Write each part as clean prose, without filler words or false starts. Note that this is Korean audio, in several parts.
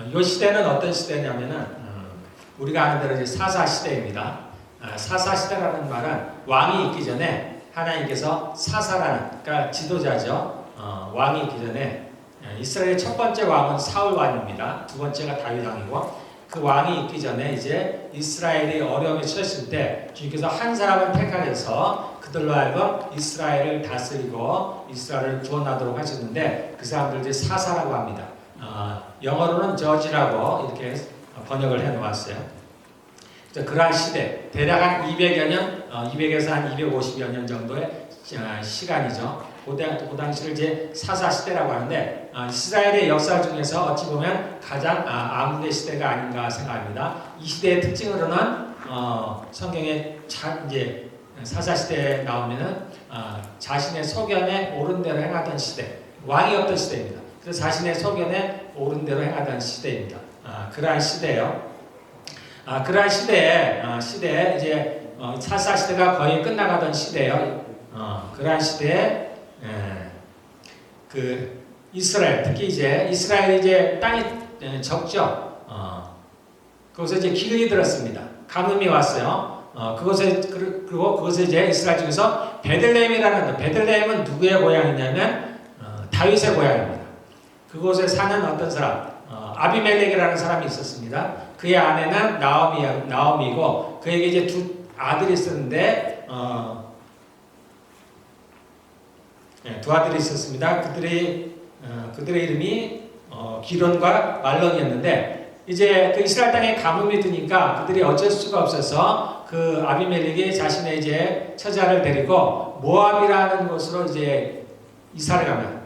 이 시대는 어떤 시대냐면은 우리가 아는 대로 이제 사사 시대입니다. 사사 시대라는 말은 왕이 있기 전에 하나님께서 사사라는, 그러니까 지도자죠. 왕이 있기 전에 이스라엘의 첫 번째 왕은 사울 왕입니다. 두 번째가 다윗 왕이고, 그 왕이 있기 전에 이제 이스라엘이 어려움에 처했을 때 주님께서 한 사람을 택하셔서 그들로 하여금 이스라엘을 다스리고 이스라엘을 구원하도록 하셨는데, 그 사람들 이제 사사라고 합니다. 영어로는 저지라고 이렇게 번역을 해 놓았어요. 그러한 시대, 대략 한 200여 년, 200에서 한 250여 년 정도의 시간이죠. 그 당시를 이제 사사 시대라고 하는데, 이스라엘의 역사 중에서 어찌 보면 가장 암흑의 시대가 아닌가 생각합니다. 이 시대의 특징으로는 성경에 이제 사사 시대에 나오면은 자신의 소견에 옳은 대로 행하던 시대, 왕이 없던 시대입니다. 그래서 자신의 소견에 옳은 대로 행하던 시대입니다. 그러한 시대예요. 그러한 시대에 이제 사사 시대가 거의 끝나가던 시대예요. 그러한 시대에 그 이스라엘, 특히 이제 이스라엘이 이제 땅이 적죠. 그곳에 이제 기근이 들었습니다. 가뭄이 왔어요. 그리고 그것에 이제 이스라엘 중에서 베들레헴은 누구의 고향이냐면 다윗의 고향입니다. 그곳에 사는 어떤 사람, 아비멜렉이라는 사람이 있었습니다. 그의 아내는 나오미고, 그에게 이제 두 아들이 있었는데 두 아들이 있었습니다. 그들의 이름이 기론과 말론이었는데, 이제 그 이스라엘 땅에 가뭄이 드니까 그들이 어쩔 수가 없어서 그 아비멜렉이 자신의 이제 처자를 데리고 모압이라는 곳으로 이제 이사를 가면,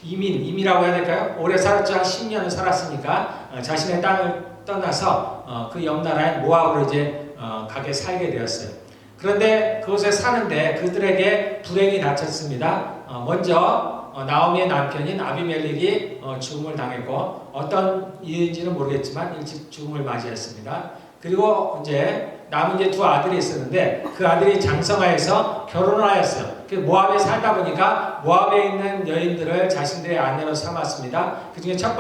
이민이라고 해야 될까요? 오래 살았죠. 한 10년을 살았으니까 자신의 땅을 떠나서 그 옆 나라인 모압으로 이제 가게 살게 되었어요. 그런데 그곳에 사는데 그들에게 불행이 닥쳤습니다. 먼저 나오미의 남편인 아비멜렉이 죽음을 당했고, 어떤 이유인지는 모르겠지만 일찍 죽음을 맞이했습니다. 그리고 이제 남은 이제 두 아들이 있었는데, 그 아들이 장성하여서 결혼을 하였어요. 모압에 살다 보니까 모압에 있는 여인들을 자신들의 아내로 삼았습니다. 그 중에 첫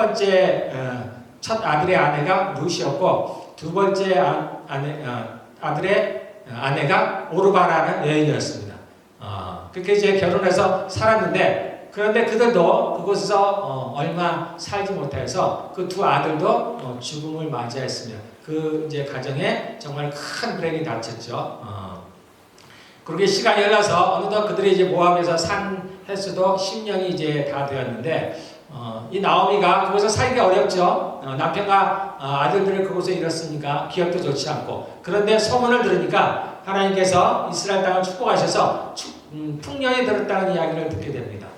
아들의 아내가 룻이었고, 두 번째 아들의 아내가 오르바라는 여인이었습니다. 그렇게 이제 결혼해서 살았는데, 그런데 그들도 그곳에서 얼마 살지 못해서 그 두 아들도 죽음을 맞이했습니다. 그 이제 가정에 정말 큰 불행이 닥쳤죠. 그렇게 시간이 흘러서 어느덧 그들이 이제 모압에서 산 횟수도 10년이 이제 다 되었는데, 이 나오미가 그곳에서 살기가 어렵죠. 남편과 아들들을 그곳에 잃었으니까 기억도 좋지 않고, 그런데 소문을 들으니까 하나님께서 이스라엘 땅을 축복하셔서 풍년이 들었다는 이야기를 듣게 됩니다.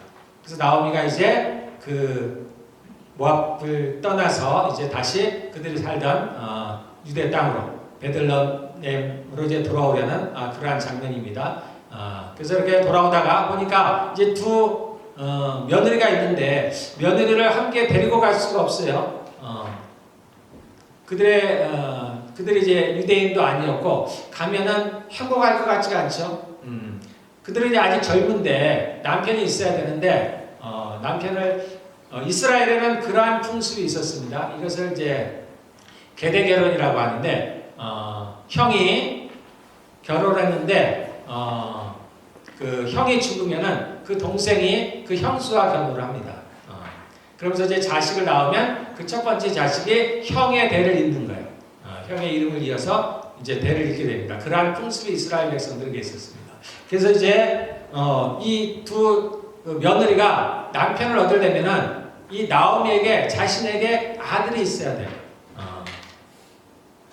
그래서 나오미가 이제 그 모압을 떠나서 이제 다시 그들이 살던 유대 땅으로, 베들레헴으로 이제 돌아오려는 그러한 장면입니다. 그래서 이렇게 돌아오다가 보니까 이제 두 며느리가 있는데, 며느리를 함께 데리고 갈 수가 없어요. 그들이 이제 유대인도 아니었고, 가면은 행복할 것 같지가 않죠. 그들은 이제 아직 젊은데 남편이 있어야 되는데, 이스라엘에는 그러한 풍습이 있었습니다. 이것을 이제 계대 결혼이라고 하는데, 형이 결혼했는데 그 형이 죽으면은 그 동생이 그 형수와 결혼을 합니다. 그러면서 이제 자식을 낳으면 그 첫 번째 자식이 형의 대를 잇는 거예요. 형의 이름을 이어서 이제 대를 잇게 됩니다. 그러한 풍습이 이스라엘 백성들에게 있었습니다. 그래서 이제 이 두 며느리가 남편을 얻으려면은 이 나오미에게, 자신에게 아들이 있어야 돼요.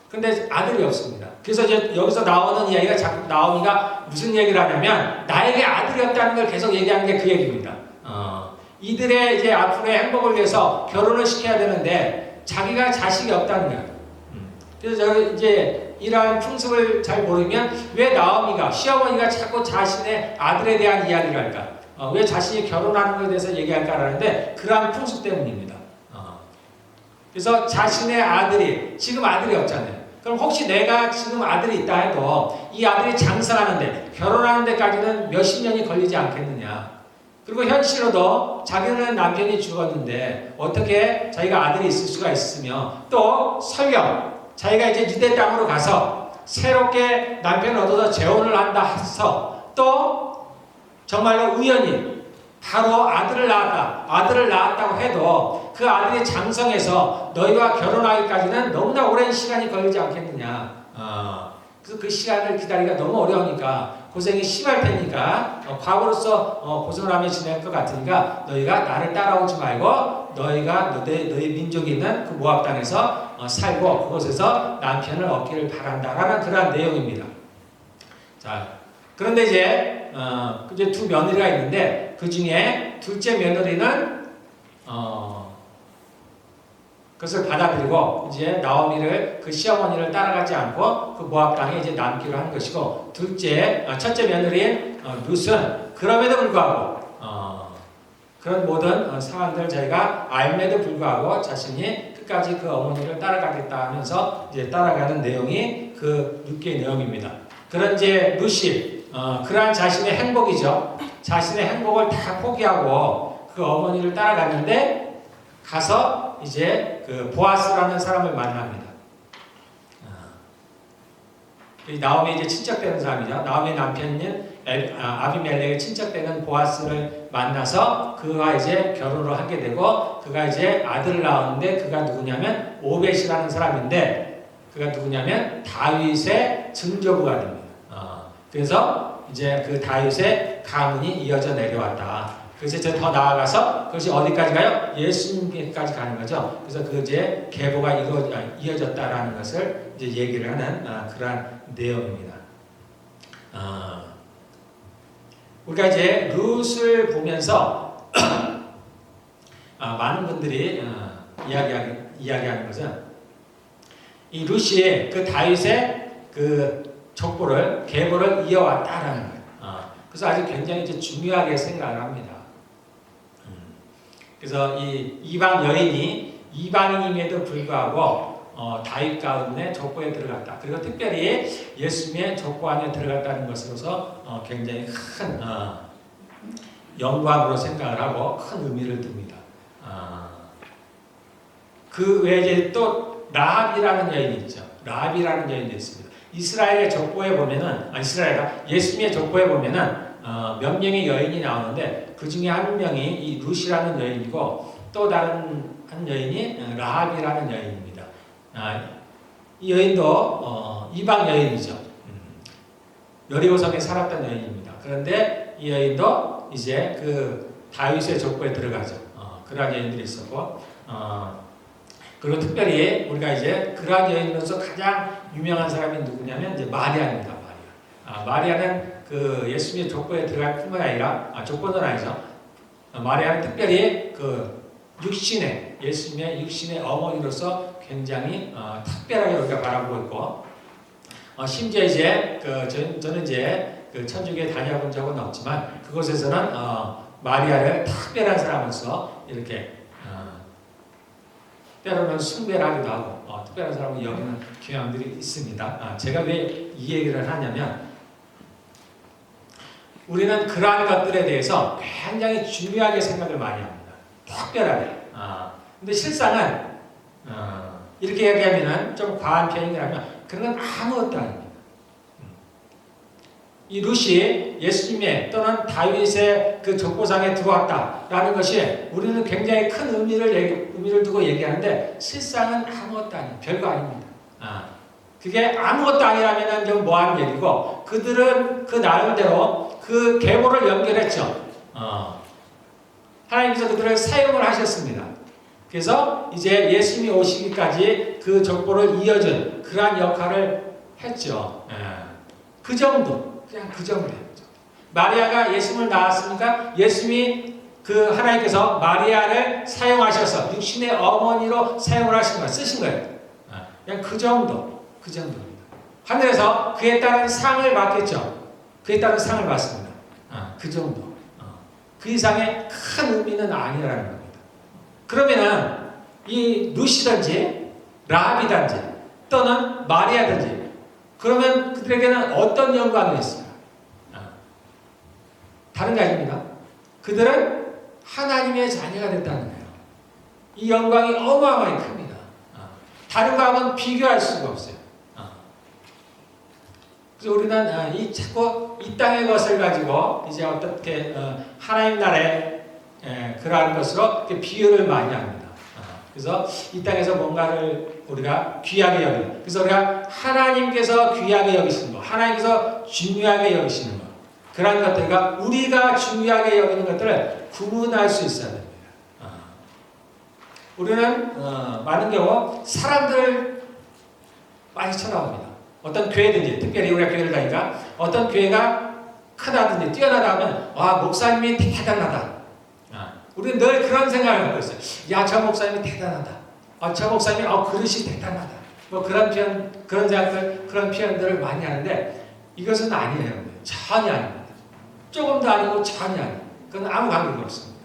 근데 아들이 없습니다. 그래서 이제 여기서 나오는 이야기가, 자꾸 나오미가 무슨 얘기를 하냐면, 나에게 아들이 없다는 걸 계속 얘기하는 게 그 얘기입니다. 이들의 이제 앞으로의 행복을 위해서 결혼을 시켜야 되는데 자기가 자식이 없다는 거예요. 그래서 저는 이제 이러한 풍습을 잘 모르면 왜 나오미가, 시어머니가 자꾸 자신의 아들에 대한 이야기를 할까? 왜 자신이 결혼하는 것에 대해서 얘기할까라는데, 그러한 풍습 때문입니다. 그래서 자신의 아들이, 지금 아들이 없잖아요. 그럼 혹시 내가 지금 아들이 있다 해도 이 아들이 장성하는데, 결혼하는 데까지는 몇십 년이 걸리지 않겠느냐. 그리고 현실로도 자기는 남편이 죽었는데 어떻게 자기가 아들이 있을 수가 있으며 또 설령 자기가 이제 유대 땅으로 가서 새롭게 남편을 얻어서 재혼을 한다 해서 또 정말로 우연히 바로 아들을 낳았다고 해도 그 아들이 장성해서 너희와 결혼하기까지는 너무나 오랜 시간이 걸리지 않겠느냐. 그래서 그 시간을 기다리기가 너무 어려우니까 고생이 심할 테니까 과거로서 고생을 하며 지낼 것 같으니까 너희가 나를 따라오지 말고 너희가 너희 민족이 있는 그 모압 땅에서 살고 그곳에서 남편을 얻기를 바란다라는 그러한 내용입니다. 자, 그런데 이제 두 며느리가 있는데 그 중에 둘째 며느리는 그것을 받아들이고 이제 나오미를 그 시어머니를 따라가지 않고 그 모압 땅에 이제 남기로 한 것이고 첫째 며느리인 룻은 그럼에도 불구하고 그런 모든 상황들을 저희가 알매도 불구하고 자신이 끝까지 그 어머니를 따라가겠다 하면서 이제 따라가는 내용이 그 룻기의 내용입니다. 그런 이제 룻이 그러한 자신의 행복이죠. 자신의 행복을 다 포기하고 그 어머니를 따라갔는데 가서 이제 그 보아스라는 사람을 만납니다. 나오미 이제 친척되는 사람이죠. 나오미 남편인 아비멜렉의 친척되는 보아스를 만나서 그가 이제 결혼을 하게 되고 그가 이제 아들을 낳았는데 그가 누구냐면 오벳이라는 사람인데 그가 누구냐면 다윗의 증조부가 됩니다. 그래서 이제 그 다윗의 가문이 이어져 내려왔다. 그래서 이제 더 나아가서 그것이 어디까지 가요? 예수님께까지 가는 거죠. 그래서 그 이제 계보가 이어졌다라는 것을 이제 얘기를 하는 그러한 내용입니다. 우리가 이제 룻을 보면서 많은 분들이 이야기하는 것은 이 룻이 그 다윗의 그 족보를 계보를 이어왔다라는 거예요. 그래서 아주 굉장히 이제 중요하게 생각을 합니다. 그래서 이 이방 여인이 이방인임에도 불구하고 다윗 가운데 족보에 들어갔다. 그리고 특별히 예수님의 족보 안에 들어갔다는 것으로서 굉장히 큰 영광으로 생각을 하고 큰 의미를 둡니다. 그 외에 이제 또 라합이라는 여인이 있죠. 라합이라는 여인이 있습니다. 이스라엘의 족보에 보면은 예수님의 족보에 보면은 몇 명의 여인이 나오는데 그 중에 한 명이 이 룻이라는 여인이고 또 다른 한 여인이 라합이라는 여인입니다. 이 여인도 이방 여인이죠. 여리고성에 살았던 여인입니다. 그런데 이 여인도 이제 그 다윗의 족보에 들어가죠. 그러한 여인들이 있었고 그리고 특별히 우리가 이제 그러한 여인으로서 가장 유명한 사람이 누구냐면 이제 마리아입니다. 마리아는 그 예수님의 족보에 들어갈 뿐만 아니라 족보는 아니죠. 마리아는 특별히 그 예수님의 육신의 어머니로서 굉장히 특별하게 우리가 바라보고 있고 심지어 이제 저는 이제 그 천주교에 다녀본 적은 없지만 그곳에서는 마리아를 특별한 사람으로서 이렇게 때로는 숭배를 하기도 하고 특별한 사람을 여기는 경향들이 있습니다. 제가 왜 이 얘기를 하냐면 우리는 그러한 것들에 대해서 굉장히 중요하게 생각을 많이 합니다. 특별하게. 근데 실상은 이렇게 얘기하면 좀 과한 표현이라면 그런 건 아무것도 아닙니다. 이 룻이 예수님의 또는 다윗의 그 족보상에 들어왔다라는 것이 우리는 굉장히 큰 의미를 두고 얘기하는데 실상은 아무것도 아니에요. 별거 아닙니다. 그게 아무것도 아니라면 좀 뭐하는 얘기고 그들은 그 나름대로 그 계보를 연결했죠. 하나님께서 그들을 사용을 하셨습니다. 그래서 이제 예수님이 오시기까지 그 족보를 이어준 그러한 역할을 했죠. 그 정도. 그냥 그 정도 했죠. 마리아가 예수님을 낳았으니까 예수님이 그 하나님께서 마리아를 사용하셔서 육신의 어머니로 사용을 하신 거예요. 쓰신 거예요. 그냥 그 정도입니다. 하늘에서 그에 따른 상을 받겠죠. 그에 따른 상을 받습니다. 그 정도. 그 이상의 큰 의미는 아니라는 겁니다. 그러면은 이 룻이든지 라합이든지 또는 마리아든지 그러면 그들에게는 어떤 영광이 있어요? 다른 게 아닙니다. 그들은 하나님의 자녀가 됐다는 거예요. 이 영광이 어마어마하게 큽니다. 다른 거하고는 비교할 수가 없어요. 그래서 우리는 자꾸 이 땅의 것을 가지고 이제 어떻게 하나님 나라의 그러한 것으로 비유를 많이 합니다. 그래서 이 땅에서 뭔가를 우리가 귀하게 여기는, 그래서 우리가 하나님께서 귀하게 여기시는 것, 하나님께서 중요하게 여기시는 것, 그러한 것들과 우리가 중요하게 여기는 것들을 구분할 수 있어야 됩니다. 우리는 많은 경우 사람들을 많이 쳐다봅니다. 어떤 교회든지, 특별히 우리가 교회를 다니까 어떤 교회가 크다든지 뛰어나다 하면 와, 목사님이 대단하다. 우리는 늘 그런 생각을 하고 있어요. 야, 저 목사님이 대단하다. 저 목사님이 그릇이 대단하다. 뭐 그런 생각들, 그런 표현들을 많이 하는데 이것은 아니에요. 전혀 아닙니다. 조금도 아니고 전혀 아니에요. 그건 아무 관계가 없습니다.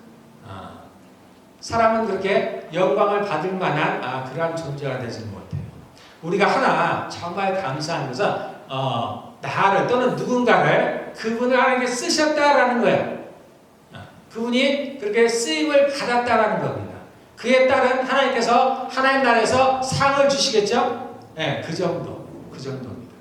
사람은 그렇게 영광을 받을 만한 그러한 존재가 되지는 못해요. 우리가 하나 정말 감사한 것은 나를 또는 누군가를 그분을 하나님께 쓰셨다라는 거예요. 그분이 그렇게 쓰임을 받았다라는 겁니다. 그에 따른 하나님께서 하나님 나라에서 상을 주시겠죠? 네, 그 정도입니다.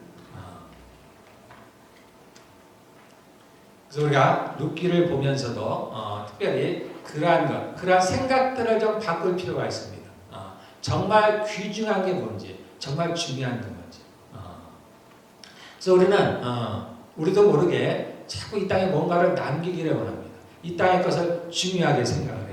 그래서 우리가 룻기를 보면서도 특별히 그러한 생각들을 좀 바꿀 필요가 있습니다. 정말 귀중한 게 뭔지, 정말 중요한 게 뭔지. 그래서 우리는 우리도 모르게 자꾸 이 땅에 뭔가를 남기기를 원합니다. 이 땅의 것을 중요하게 생각을 해요.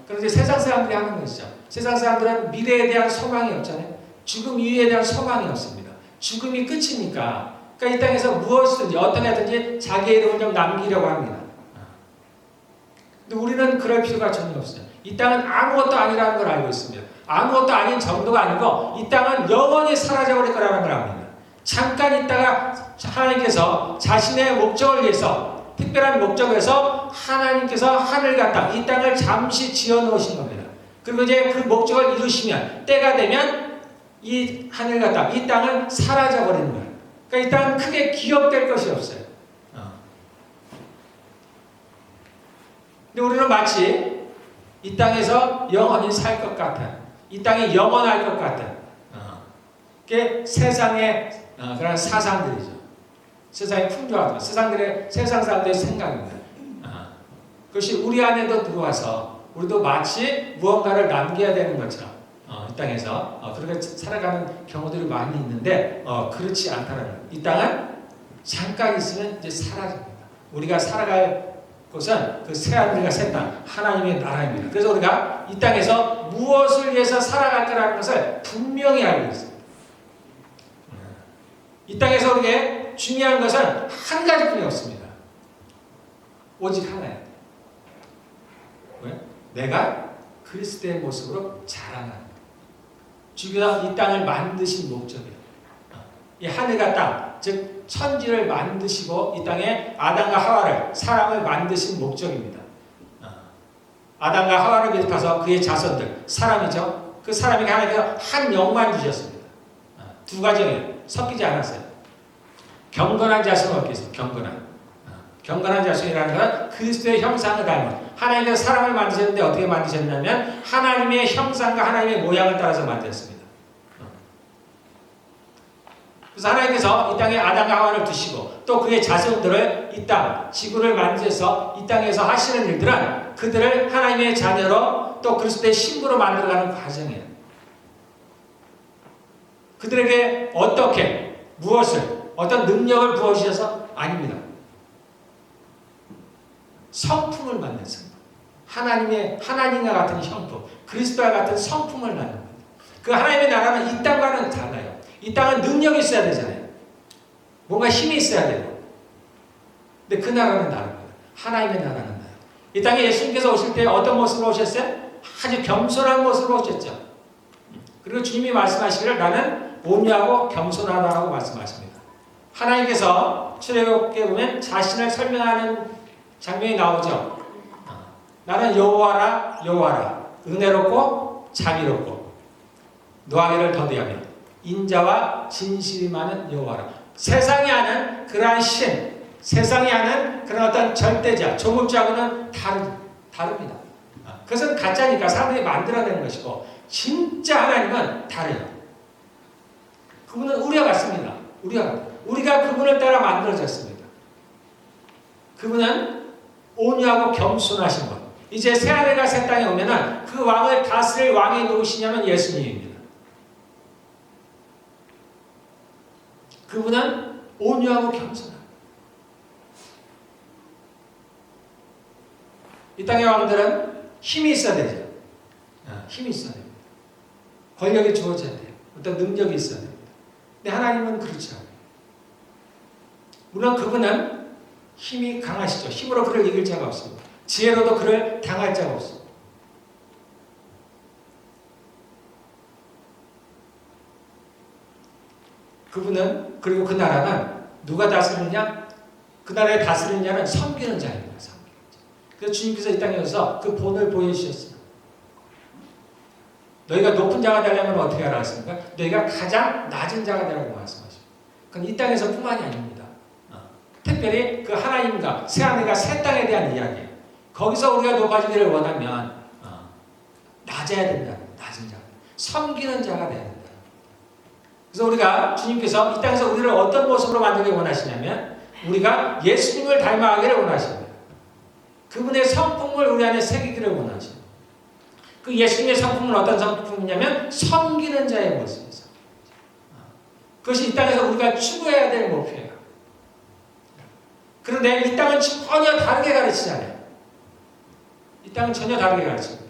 그런데 세상 사람들이 하는 것이죠. 세상 사람들은 미래에 대한 소망이 없잖아요. 죽음 이후에 대한 소망이 없습니다. 죽음이 끝이니까. 그러니까 이 땅에서 무엇이든지 어떻게 하든지 자기의 이름을 좀 남기려고 합니다. 근데 우리는 그럴 필요가 전혀 없어요. 이 땅은 아무것도 아니라는 걸 알고 있습니다. 아무것도 아닌 정도가 아니고 이 땅은 영원히 사라져버릴 거라는 걸 압니다. 잠깐 있다가 하나님께서 자신의 목적을 위해서, 특별한 목적에서 하나님께서 하늘과 땅, 이 땅을 잠시 지어놓으신 겁니다. 그리고 이제 그 목적을 이루시면, 때가 되면 이 하늘과 땅, 이 땅은 사라져버리는 거예요. 그러니까 이 땅은 크게 기억될 것이 없어요. 근데 우리는 마치 이 땅에서 영원히 살 것 같아요. 이 땅이 영원할 것 같아요. 그게 세상의 그런 사상들이죠. 세상의 풍조하죠. 세상 사람들의 생각입니다. 그것이 우리 안에도 들어와서 우리도 마치 무언가를 남겨야 되는 것처럼 이 땅에서 그렇게 살아가는 경우들이 많이 있는데 그렇지 않다는 거예요. 이 땅은 잠깐 있으면 이제 사라집니다. 우리가 살아갈 곳은 그 새하늘과 새 땅, 하나님의 나라입니다. 그래서 우리가 이 땅에서 무엇을 위해서 살아갈 거라는 것을 분명히 알고 있습니다. 이 땅에서 우리에게 중요한 것은 한 가지뿐이 없습니다. 오직 하나예요. 왜? 내가 그리스도의 모습으로 자라나는 거예요. 주가 이 땅을 만드신 목적이에요. 이 하늘과 땅, 즉 천지를 만드시고 이 땅에 아담과 하와를, 사람을 만드신 목적입니다. 아담과 하와를 비롯해서 그의 자손들, 사람이죠. 그 사람에게 하나님께서 한 영만 주셨습니다. 두 가정이에요. 섞이지 않았어요. 경건한 자손을 얻기 위해서 경건한 자손이라는 건 그리스도의 형상을 닮은, 하나님께서 사람을 만드셨는데 어떻게 만드셨냐면 하나님의 형상과 하나님의 모양을 따라서 만드셨습니다. 그래서 하나님께서 이 땅에 아담과 하와를 두시고 또 그의 자손들을 이 땅, 지구를 만드셔서 이 땅에서 하시는 일들은 그들을 하나님의 자녀로 또 그리스도의 신부로 만들어가는 과정이에요. 그들에게 어떻게, 무엇을, 어떤 능력을 부어주셔서? 아닙니다. 성품을 만든 성품. 하나님과 같은 형품, 그리스도와 같은 성품을 낳는 겁니다. 그 하나님의 나라는 이 땅과는 달라요. 이 땅은 능력이 있어야 되잖아요. 뭔가 힘이 있어야 돼요. 근데 그 나라는 다른 거예요. 하나님의 나라는 다른 거예요. 이 땅에 예수님께서 오실 때 어떤 모습으로 오셨어요? 아주 겸손한 모습으로 오셨죠. 그리고 주님이 말씀하시기를 나는 온유하고 겸손하다라고 말씀하십니다. 하나님께서 출애굽기에 보면 자신을 설명하는 장면이 나오죠. 나는 여호와라 여호와라, 은혜롭고 자비롭고 노하기를 더디하며 인자와 진실이 많은 여호와라. 세상이 아는 그러한 신, 세상이 하는 그런 어떤 절대자, 조물주하고는 다릅니다. 그것은 가짜니까 사람들이 만들어내는 것이고 진짜 하나님은 다르요. 그분은 우리와 같습니다. 우리가 그분을 따라 만들어졌습니다. 그분은 온유하고 겸손하신 분. 이제 새하늘과 새 땅에 오면은 그 왕을 다스릴 왕이 누구시냐면 예수님입니다. 그분은 온유하고 겸손합니다. 이 땅의 왕들은 힘이 있어야 되죠. 힘이 있어야 됩니다. 권력이 주어져야 돼요. 어떤 능력이 있어야 됩니다. 근데 하나님은 그렇지 않아요. 물론 그분은 힘이 강하시죠. 힘으로 그를 이길 자가 없습니다. 지혜로도 그를 당할 자가 없습니다. 그분은, 그리고 그 나라는 누가 다스리느냐? 그 나라에 다스리는 자는 섬기는 자입니다. 그래서 주님께서 이 땅에 오셔서 그 본을 보여주셨어요. 너희가 높은 자가 되려면 어떻게 하라 했습니까? 너희가 가장 낮은 자가 되라고 말씀하십니다. 그건 이 땅에서 뿐만이 아닙니다. 특별히 그 하나님과 새하늘과 새 땅에 대한 이야기예요. 거기서 우리가 높아지기를 원하면 낮아야 된다. 낮은 자. 섬기는 자가 돼야 된다. 그래서 우리가 주님께서 이 땅에서 우리를 어떤 모습으로 만들기 원하시냐면 우리가 예수님을 닮아가기를 원하십니다. 그분의 성품을 우리 안에 새기기를 원하십니다. 그 예수님의 성품은 어떤 성품이냐면 섬기는 자의 모습이죠. 그것이 이 땅에서 우리가 추구해야 될 목표예요. 그런데 이 땅은 전혀 다르게 가르치잖아요. 이 땅은 전혀 다르게 가르칩니다.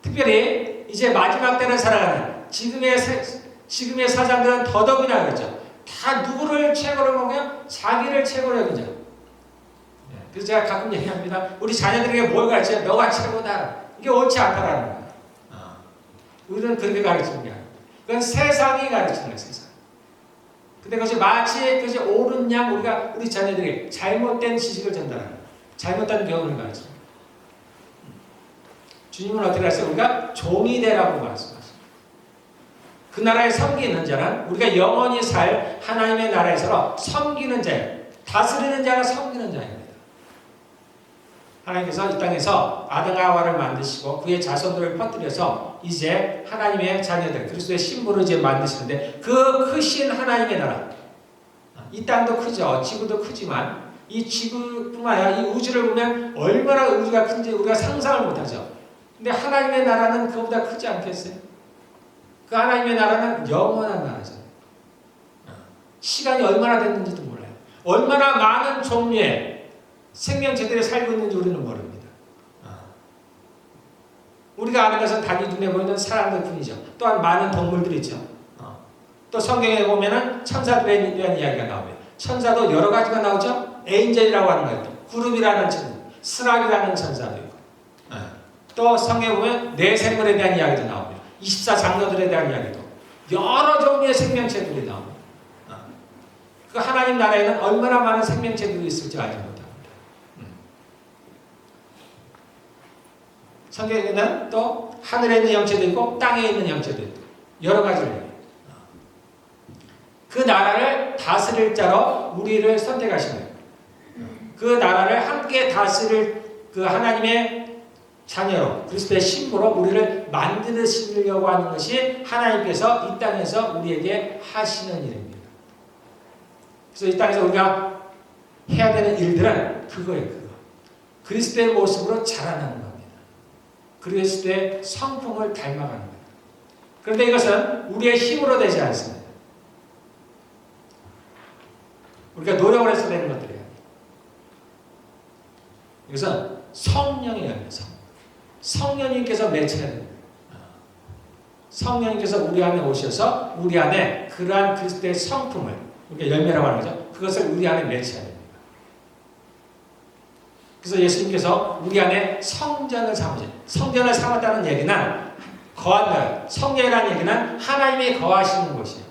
특별히 이제 마지막 때를 살아가는 지금의 사장들은 더더욱이나 그러죠. 다 누구를 최고로 보면 자기를 최고로 여기죠. 그래서 제가 가끔 얘기합니다. 우리 자녀들에게 뭘 가르쳐요? 너가 최고다. 이게 옳지 않다라는 거예요. 우리는 그렇게 가르치는 게 아니에요. 그건 세상이 가르치는 거예요. 세상. 근데 그것이 마치 그것이 옳은 양 우리 자녀들이 잘못된 지식을 전달하는 거예요. 잘못된 교훈을 가르치는 거예요. 주님은 어떻게 하세요? 우리가 종이 되라고 말씀하십니다. 그 나라에 섬기는 자는 우리가 영원히 살 하나님의 나라에서 섬기는 자예요. 다스리는 자가 섬기는 자입니다. 하나님께서 이 땅에서 아담과 하와를 만드시고 그의 자손들을 퍼뜨려서 이제 하나님의 자녀들 그리스도의 신부를 이제 만드시는데 그 크신 하나님의 나라 이 땅도 크죠. 지구도 크지만 이 지구뿐만 아니라 이 우주를 보면 얼마나 우주가 큰지 우리가 상상을 못하죠. 근데 하나님의 나라는 그보다 크지 않겠어요? 그 하나님의 나라는 영원한 나라잖아요. 시간이 얼마나 됐는지도 몰라요. 얼마나 많은 종류의 생명체들이 살고 있는지 우리는 모릅니다. 우리가 아는 것은 단지 눈에 보이는 사람들 뿐이죠. 또한 많은 동물들이죠. 또 성경에 보면은 천사들에 대한 이야기가 나오고요. 천사도 여러 가지가 나오죠. 에인젤이라고 하는 거예요. 구름이라는 천사, 스락이라는 천사도 있고. 또 성경에 보면 내 생물에 대한 이야기도 나오고요. 24장로들에 대한 이야기도 여러 종류의 생명체들이 나옵니다. 그 하나님 나라에는 얼마나 많은 생명체들이 있을지 알지 못합니다. 성경에는 또 하늘에 있는 영체도 있고 땅에 있는 영체도 있고 여러 가지를 얘기해요. 그 나라를 다스릴 자로 우리를 선택하신 거예요. 그 나라를 함께 다스릴 그 하나님의 자녀로 그리스도의 신부로 우리를 만드시려고 하는 것이 하나님께서 이 땅에서 우리에게 하시는 일입니다. 그래서 이 땅에서 우리가 해야 되는 일들은 그거예요. 그거. 그리스도의 모습으로 자라나는 겁니다. 그리스도의 성품을 닮아가는 겁니다. 그런데 이것은 우리의 힘으로 되지 않습니다. 우리가 노력을 해서 되는 것들이에요. 이것은 성령의 열매죠. 성령님께서 맺혀야 됩니다. 성령님께서 우리 안에 오셔서 우리 안에 그러한 그리스도의 성품을 우리가 열매라고 하는 거죠. 그것을 우리 안에 맺혀야 됩니다. 그래서 예수님께서 우리 안에 성전을 삼으셨어요. 성전을 삼았다는 얘기는 거한다. 성전이라는 얘기는 하나님이 거하시는 곳이에요.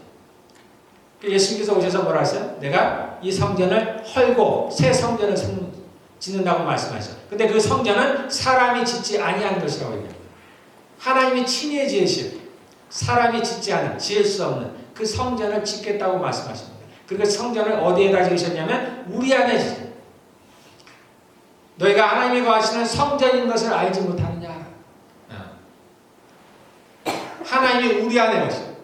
예수님께서 오셔서 뭐라 하셨어요? 내가 이 성전을 헐고 새 성전을 짓는다고 말씀하셨어요. 근데 그 성전은 사람이 짓지 아니한 것이라고 얘기합니다. 하나님이 친히 지으실 사람이 짓지 않은 지을 수 없는 그 성전을 짓겠다고 말씀하십니다. 그리고 성전을 어디에다 지으셨냐면 우리 안에 지으셨어요. 너희가 하나님이 거하시는 성전인 것을 알지 못하느냐. 하나님이 우리 안에 거하시고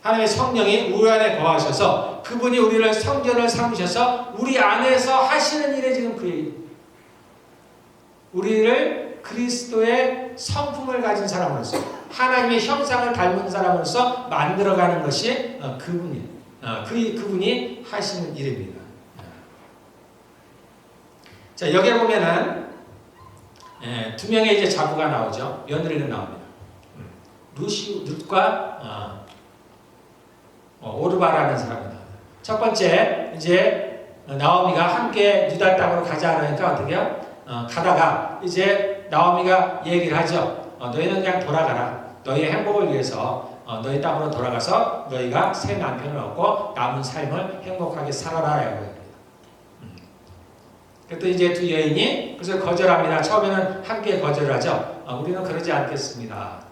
하나님의 성령이 우리 안에 거하셔서 그분이 우리를 성전을 삼으셔서 우리 안에서 하시는 일에 지금 그 얘기. 우리를 그리스도의 성품을 가진 사람으로서 하나님의 형상을 닮은 사람으로서 만들어가는 것이 그분이 하시는 일입니다. 자, 여기에 보면은 두 명의 이제 자부가 나오죠. 며느리는 나옵니다. 룻과 오르바라는 사람이 나옵니다. 첫 번째 이제 나오미가 함께 유다 땅으로 가자 그러니까 어떻게요? 가다가 이제 나오미가 얘기를 하죠. 너희는 그냥 돌아가라. 너희의 행복을 위해서 너희 땅으로 돌아가서 너희가 새 남편을 얻고 남은 삶을 행복하게 살아라. 이거예요. 그때 이제 두 여인이 그래서 거절합니다. 처음에는 함께 거절하죠. 우리는 그러지 않겠습니다.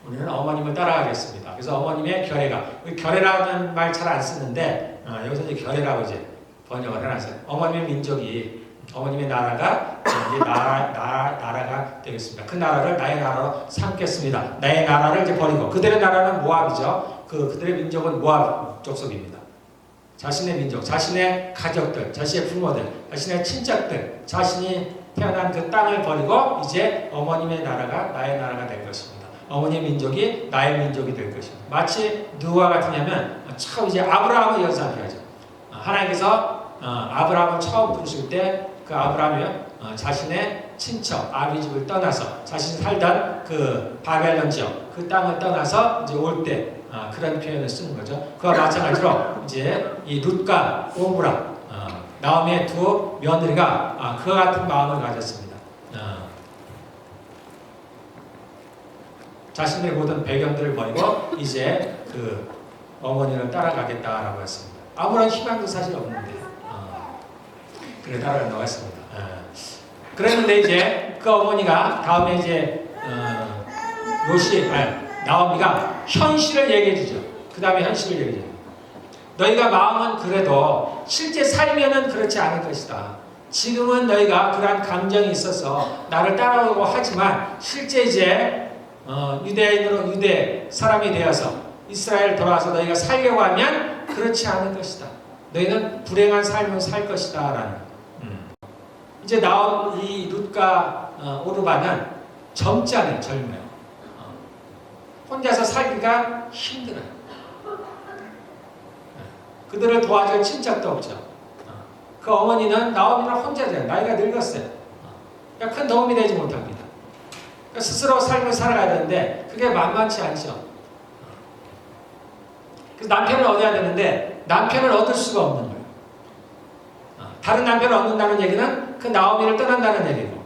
우리는 어머님을 따라가겠습니다. 그래서 어머님의 결례가, 결례라는 말 잘 안 쓰는데 여기서 이제 결례라고 이제 번역을 해놨어요. 어머님의 민족이, 어머님의 나라가 이제 나라가 되겠습니다. 그 나라를 나의 나라로 삼겠습니다. 나의 나라를 이제 버리고, 그들의 나라는 모압이죠. 그들의 민족은 모압 족속입니다. 자신의 민족, 자신의 가족들, 자신의 부모들, 자신의 친척들, 자신이 태어난 그 땅을 버리고 이제 어머님의 나라가 나의 나라가 될 것입니다. 어머니의 민족이 나의 민족이 될 것입니다. 마치 누구와 같으냐면 처음 이제 아브라함을 연상하죠. 하나님께서 아브라함을 처음 부르실 때 그 아브라함이 자신의 친척 아비집을 떠나서 자신이 살던 그 바벨론 지역 그 땅을 떠나서 이제 올 때 그런 표현을 쓰는 거죠. 그와 마찬가지로 이제 이 룻과 오므라 나오미의 두 며느리가 그와 같은 마음을 가졌습니다. 자신들의 모든 배경들을 버리고 이제 그 어머니를 따라가겠다라고 했습니다. 아무런 희망도 사실 없는데 그래 따라간다고 했습니다. 그랬는데 이제 그 어머니가 다음에 이제 나오미가 현실을 얘기해 주죠. 그 다음에 현실을 얘기해 줘요. 너희가 마음은 그래도 실제 살면은 그렇지 않을 것이다. 지금은 너희가 그러한 감정이 있어서 나를 따라오고 하지만 실제 이제 유대인으로 유대 사람이 되어서 이스라엘 돌아와서 너희가 살려고 하면 그렇지 않을 것이다. 너희는 불행한 삶을 살 것이다. 라는 이제 나온 이 룻과 오르바는 젊지 않아요. 젊어요. 혼자서 살기가 힘들어요. 그들을 도와줄 친척도 없죠. 그 어머니는 나오미는 혼자잖아요. 나이가 늙었어요. 그러니까 큰 도움이 되지 못합니다. 그러니까 스스로 삶을 살아가야 되는데 그게 만만치 않죠. 그래서 남편을 얻어야 되는데 남편을 얻을 수가 없는 거예요. 다른 남편을 얻는다는 얘기는 그 나오미를 떠난다는 얘기고,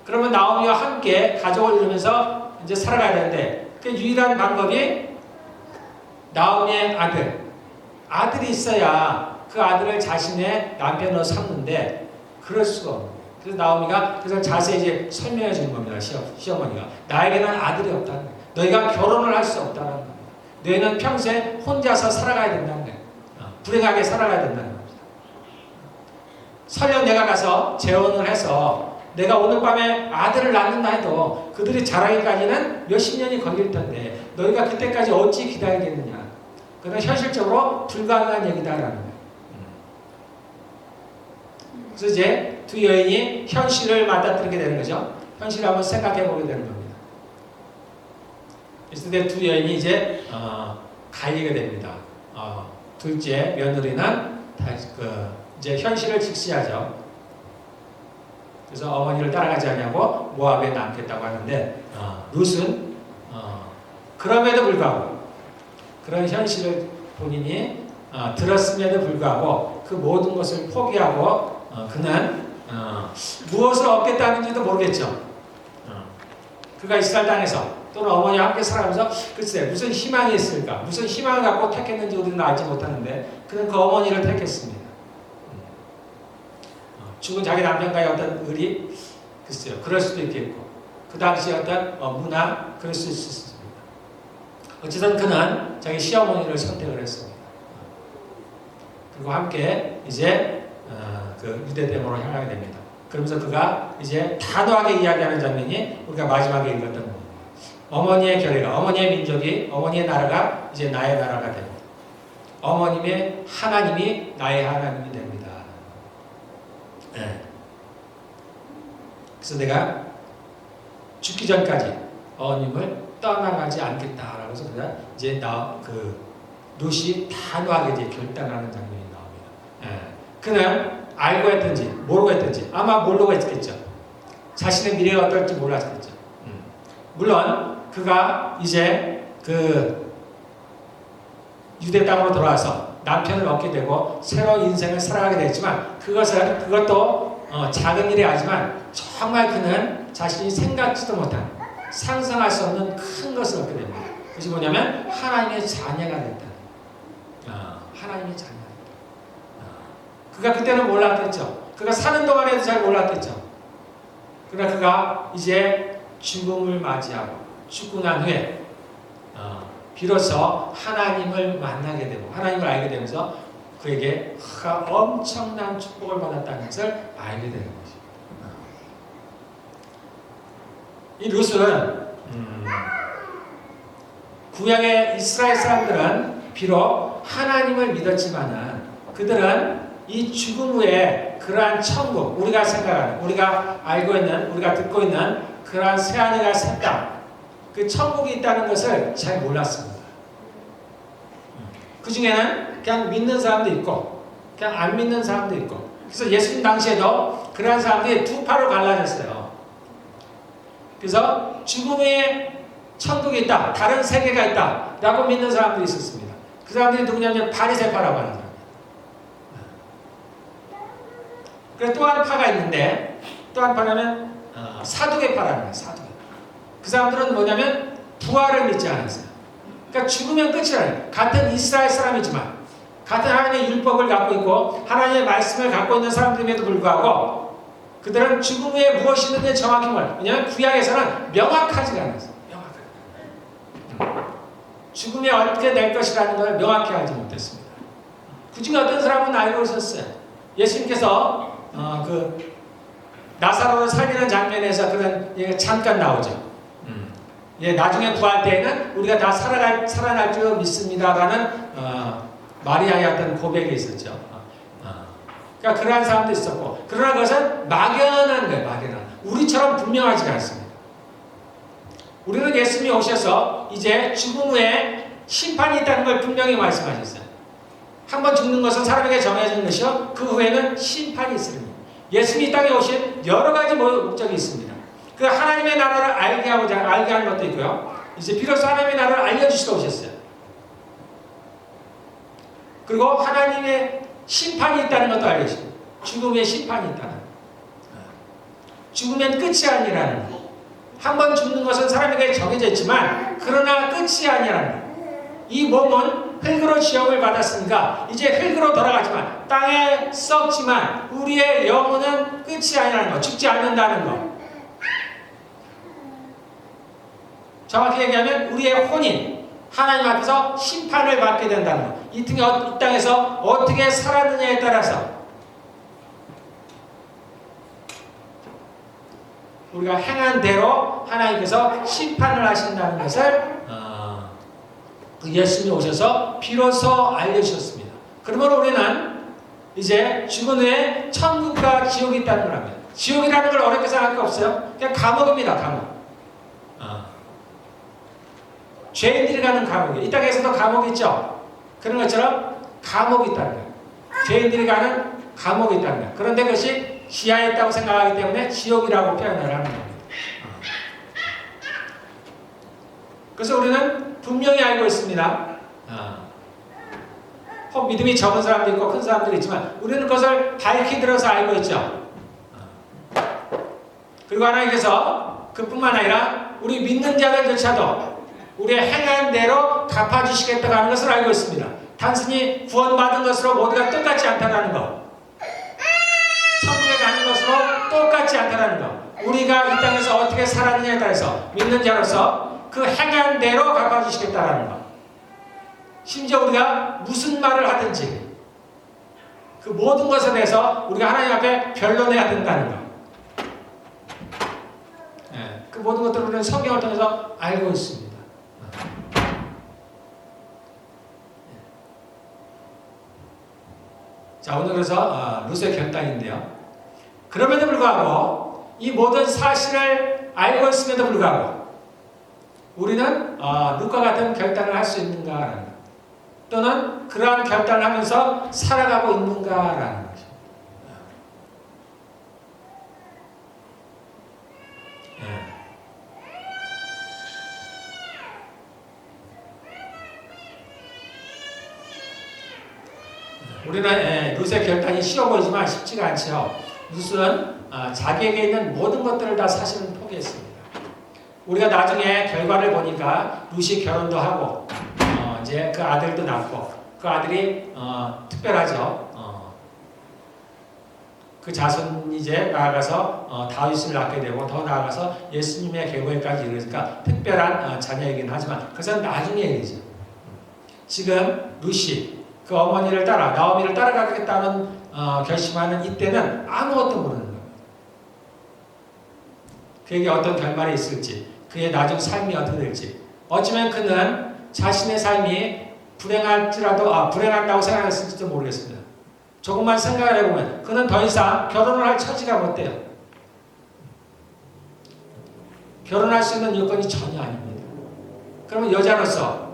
그러면 나오미와 함께 가족을 이루면서 이제 살아가야 되는데 그 유일한 방법이 나오미의 아들이 있어야 그 아들을 자신의 남편으로 삼는데 그럴 수가 없는 거예요. 그래서 나오미가 그래서 자세히 이제 설명해 주는 겁니다. 시어머니가 나에게는 아들이 없다는 거예요. 너희가 결혼을 할 수 없다는 겁니다. 너희는 평생 혼자서 살아가야 된다는 거예요. 불행하게 살아가야 된다는 겁니다. 설령 내가 가서 재혼을 해서 내가 오늘 밤에 아들을 낳는다 해도 그들이 자라기까지는 몇십 년이 걸릴 텐데 너희가 그때까지 어찌 기다리겠느냐. 그건 현실적으로 불가능한 얘기다라는 거예요. 그래서 이제 두 여인이 현실을 맞닥뜨리게 되는 거죠. 현실을 한번 생각해 보게 되는 겁니다. 그래서 두 여인이 이제 갈리게 됩니다. 둘째 며느리는 이제 현실을 직시하죠. 그래서 어머니를 따라가지 않냐고 모압에 남겠다고 하는데 룻은 그럼에도 불구하고 그런 현실을 본인이 들었음에도 불구하고 그 모든 것을 포기하고 그는 무엇을 얻겠다는지도 모르겠죠. 그가 이스라엘 땅에서 또는 어머니와 함께 살아가면서 글쎄 무슨 희망이 있을까, 무슨 희망을 갖고 택했는지 우리는 알지 못하는데 그는 그 어머니를 택했습니다. 죽은 자기 남편과의 어떤 의리, 글쎄요, 그럴 수도 있겠고 그 당시의 어떤 문화, 그럴 수 있습니다. 어쨌든 그는 자기 시어머니를 선택을 했습니다. 그리고 함께 이제 그 유대 대모로 향하게 됩니다. 그러면서 그가 이제 단호하게 이야기하는 장면이 우리가 마지막에 읽었던 겁니다. 어머니의 결의가, 어머니의 민족이, 어머니의 나라가 이제 나의 나라가 됩니다. 어머님의 하나님이 나의 하나님이 됩니다. 네. 그래서 내가 죽기 전까지 어머님을 떠나가지 않겠다라고 해서 그가 이제 룻이 단호하게 이제 결단하는 장면이 나옵니다. 네. 그는 알고 했든지 모르고 했든지 아마 모르고 했겠죠. 자신의 미래가 어떨지 몰랐겠죠. 물론 그가 이제 그 유대 땅으로 돌아와서 남편을 얻게 되고 새로운 인생을 살아가게 됐지만 그것도 작은 일이 아니지만 정말 그는 자신이 생각지도 못한 상상할 수 없는 큰 것을 얻게 됩니다. 그것이 뭐냐면 하나님의 자녀가 됐다. 하나님의 자녀가 됐다. 그가 그때는 몰랐겠죠. 그가 사는 동안에도 잘 몰랐겠죠. 그러나 그가 이제 죽음을 맞이하고 죽고 난 후에 비로소 하나님을 만나게 되고 하나님을 알게 되면서 그에게 엄청난 축복을 받았다는 것을 알게 되는 것입니다. 이 룻은 구약의 이스라엘 사람들은 비록 하나님을 믿었지만은 그들은 이 죽음 후에 그러한 천국, 우리가 생각하는, 우리가 알고 있는, 우리가 듣고 있는 그러한 새하늘과 새 땅, 그 천국이 있다는 것을 잘 몰랐습니다. 그 중에는 그냥 믿는 사람도 있고 그냥 안 믿는 사람도 있고, 그래서 예수님 당시에도 그러한 사람들이 두 파로 갈라졌어요. 그래서 죽음 후에 천국이 있다, 다른 세계가 있다 라고 믿는 사람들이 있었습니다. 그 사람들이 누구냐면 바리새파라고 하는 사람입니다. 그래서 또 한 파가 있는데, 또 한 파는 사두개파라는 거예요. 사두개. 그 사람들은 뭐냐면 부활을 믿지 않았어요. 그러니까 죽으면 끝이라는, 같은 이스라엘 사람이지만 같은 하나님의 율법을 갖고 있고 하나님의 말씀을 갖고 있는 사람들임에도 불구하고 그들은 죽음 후에 무엇이 있는지 정확히 몰라요. 왜냐하면 구약에서는 명확하지가 않았어요. 죽음이 어떻게 될 것이라는 걸 명확히 알지 못했습니다. 그중에 어떤 사람은 알고 있었어요. 예수님께서 그 나사로를 살리는 장면에서 그런 얘기가 잠깐 나오죠. 예, 나중에 부활 때에는 우리가 다 살아날 줄 믿습니다라는 마리아의 어떤 고백이 있었죠. 그러니까 그러한 사람도 있었고, 그러나 그것은 막연한 거예요. 막연한. 우리처럼 분명하지가 않습니다. 우리는 예수님이 오셔서 이제 죽음 후에 심판이 있다는 걸 분명히 말씀하셨어요. 한번 죽는 것은 사람에게 정해진 것이요, 그 후에는 심판이 있으리니. 예수님이 이 땅에 오신 여러 가지 목적이 있습니다. 그 하나님의 나라를 알게 하는 것도 있고요. 이제 비로소 하나님의 나라를 알려주시러 오셨어요. 그리고 하나님의 심판이 있다는 것도 알려주십니다. 죽음의 심판이 있다는 것. 죽으면 끝이 아니라는 것. 한 번 죽는 것은 사람에게 정해져 있지만 그러나 끝이 아니라는 것. 이 몸은 흙으로 지음을 받았으니까 이제 흙으로 돌아가지만 땅에 썩지만 우리의 영혼은 끝이 아니라는 것. 죽지 않는다는 것. 정확히 얘기하면 우리의 혼인, 하나님 앞에서 심판을 받게 된다는 것. 이 땅에서 어떻게 살았느냐에 따라서 우리가 행한 대로 하나님께서 심판을 하신다는 것을 예수님이 오셔서 비로소 알려주셨습니다. 그러므로 우리는 이제 죽은 후에 천국과 지옥이 있다는 걸 합니다. 지옥이라는 걸 어렵게 생각할 거 없어요. 그냥 감옥입니다. 감옥. 죄인들이 가는 감옥이에요. 이 땅에서도 감옥이 있죠. 그런 것처럼 감옥이 있다는 거예요. 죄인들이 가는 감옥이 있다는 거예요. 그런데 그것이 지하에 있다고 생각하기 때문에 지옥이라고 표현을 하는 겁니다. 그래서 우리는 분명히 알고 있습니다. 믿음이 적은 사람도 있고 큰 사람들이 있지만 우리는 그것을 밝히 들어서 알고 있죠. 그리고 하나님께서 그뿐만 아니라 우리 믿는 자들조차도 우리의 행한 대로 갚아주시겠다고 하는 것을 알고 있습니다. 단순히 구원받은 것으로 모두가 똑같지 않다는 것, 천국에 가는 것으로 똑같지 않다는 것, 우리가 이 땅에서 어떻게 살았느냐에 따라서 믿는 자로서 그 행한 대로 갚아주시겠다는 것, 심지어 우리가 무슨 말을 하든지 그 모든 것에 대해서 우리가 하나님 앞에 변론해야 된다는 거. 예, 그 모든 것들을 우리는 성경을 통해서 알고 있습니다. 자, 오늘 그래서 룻의 결단인데요. 그럼에도 불구하고 이 모든 사실을 알고 있음에도 불구하고 우리는 룻과 같은 결단을 할 수 있는가라는 것, 또는 그러한 결단을 하면서 살아가고 있는가라는 것입니다. 우리는 룻의 결단이 쉬워 보이지만 쉽지가 않죠. 룻은 자기에게 있는 모든 것들을 다 사실은 포기했습니다. 우리가 나중에 결과를 보니까 룻이 결혼도 하고 이제 그 아들도 낳고 그 아들이 특별하죠. 그 자손이 이제 나아가서 다윗을 낳게 되고 더 나아가서 예수님의 계보에까지 이르니까 특별한 자녀이긴 하지만 그것은 나중에 얘기죠. 지금 룻이 그 어머니를 따라 나오미를 따라가겠다는 결심하는 이때는 아무것도 모르는 거예요. 그에게 어떤 결말이 있을지, 그의 나중 삶이 어떻게 될지. 어쩌면 그는 자신의 삶이 불행한다고 생각했을지도 모르겠습니다. 조금만 생각을 해보면 그는 더 이상 결혼을 할 처지가 못 돼요. 결혼할 수 있는 여건이 전혀 아닙니다. 그러면 여자로서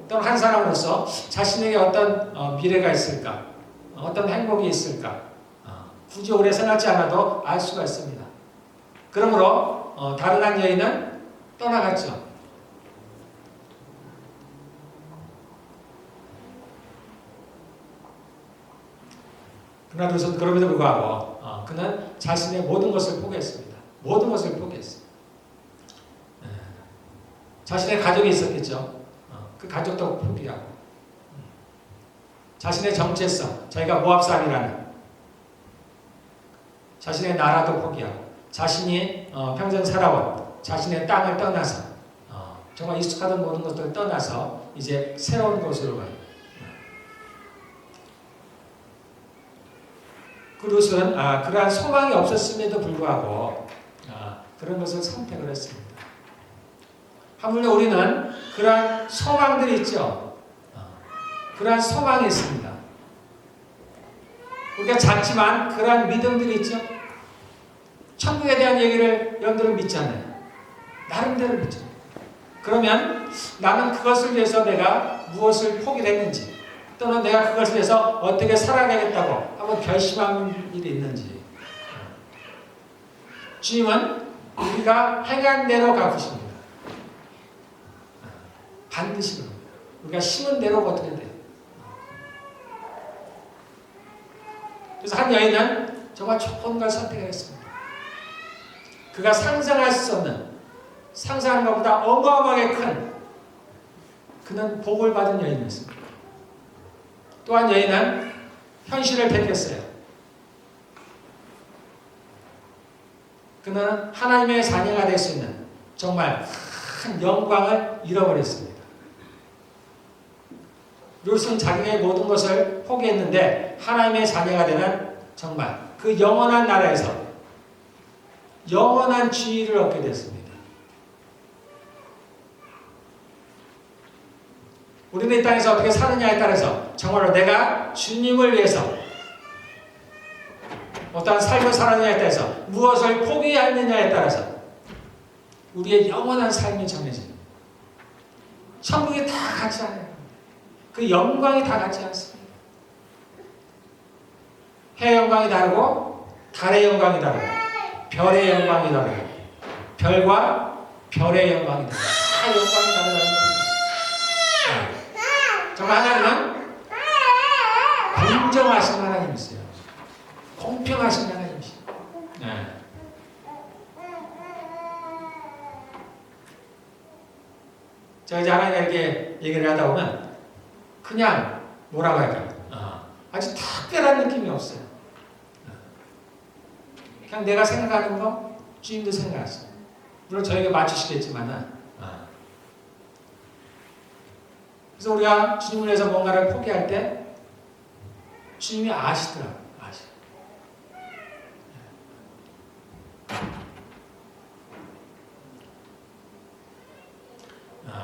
또는 한 사람으로서 자신에게 어떤 미래가 있을까? 어떤 행복이 있을까? 굳이 오래 생각지 않아도 알 수가 있습니다. 그러므로 다른 한 여인은 떠나갔죠. 그럼에도 불구하고 그는 자신의 모든 것을 포기했습니다. 모든 것을 포기했어요. 자신의 가족이 있었겠죠. 그 가족도 포기하고 자신의 정체성, 자기가 모압 사람이라는 자신의 나라도 포기하고 자신이 평생 살아온 자신의 땅을 떠나서 정말 익숙하던 모든 것들을 떠나서 이제 새로운 곳으로 가요. 그 룻은 그러한 소망이 없었음에도 불구하고 그런 것을 선택을 했습니다. 하물며 우리는 그러한 소망들이 있죠. 그러한 소망이 있습니다. 우리가 작지만 그러한 믿음들이 있죠. 천국에 대한 얘기를 여러분들은 믿잖아요. 나름대로 믿죠. 그러면 나는 그것을 위해서 내가 무엇을 포기를 했는지, 또는 내가 그것을 위해서 어떻게 살아가겠다고 한번 결심한 일이 있는지. 주님은 우리가 행한 대로 갚으십니다. 반드시 그럽니다. 우리가 심은 대로 어떻게 돼요? 그래서 한 여인은 정말 좋은 걸 선택했습니다. 그가 상상할 수 없는, 상상하는 것보다 어마어마하게 큰, 그는 복을 받은 여인이었습니다. 또 한 여인은 현실을 택했어요. 그는 하나님의 자녀가 될 수 있는 정말 큰 영광을 잃어버렸습니다. 룻은 자기의 모든 것을 포기했는데 하나님의 자녀가 되는 정말 그 영원한 나라에서 영원한 지위를 얻게 됐습니다. 우리는 이 땅에서 어떻게 사느냐에 따라서 정말로 내가 주님을 위해서 어떠한 삶을 살았느냐에 따라서 무엇을 포기했느냐에 따라서 우리의 영원한 삶이 정해집니다. 천국이 다 같지 않아요. 그 영광이 다 같지 않습니다. 해의 영광이 다르고 달의 영광이 다르고 별의 영광이 다르고 별과 별의 영광이 다르고 다 영광이 다르다는 겁니다. 정말 하나님은 공정하신 하나님이세요. 공평하신 하나님이세요. 네. 제가 이제 하나님에게 얘기를 하다 보면 그냥 뭐라고 할까요? 아주 특별한 느낌이 없어요. 그냥 내가 생각하는 거 주님도 생각하세요. 물론 저에게 맞추시겠지만은 그래서 우리가 주님을 위해서 뭔가를 포기할 때 주님이 아시더라고요.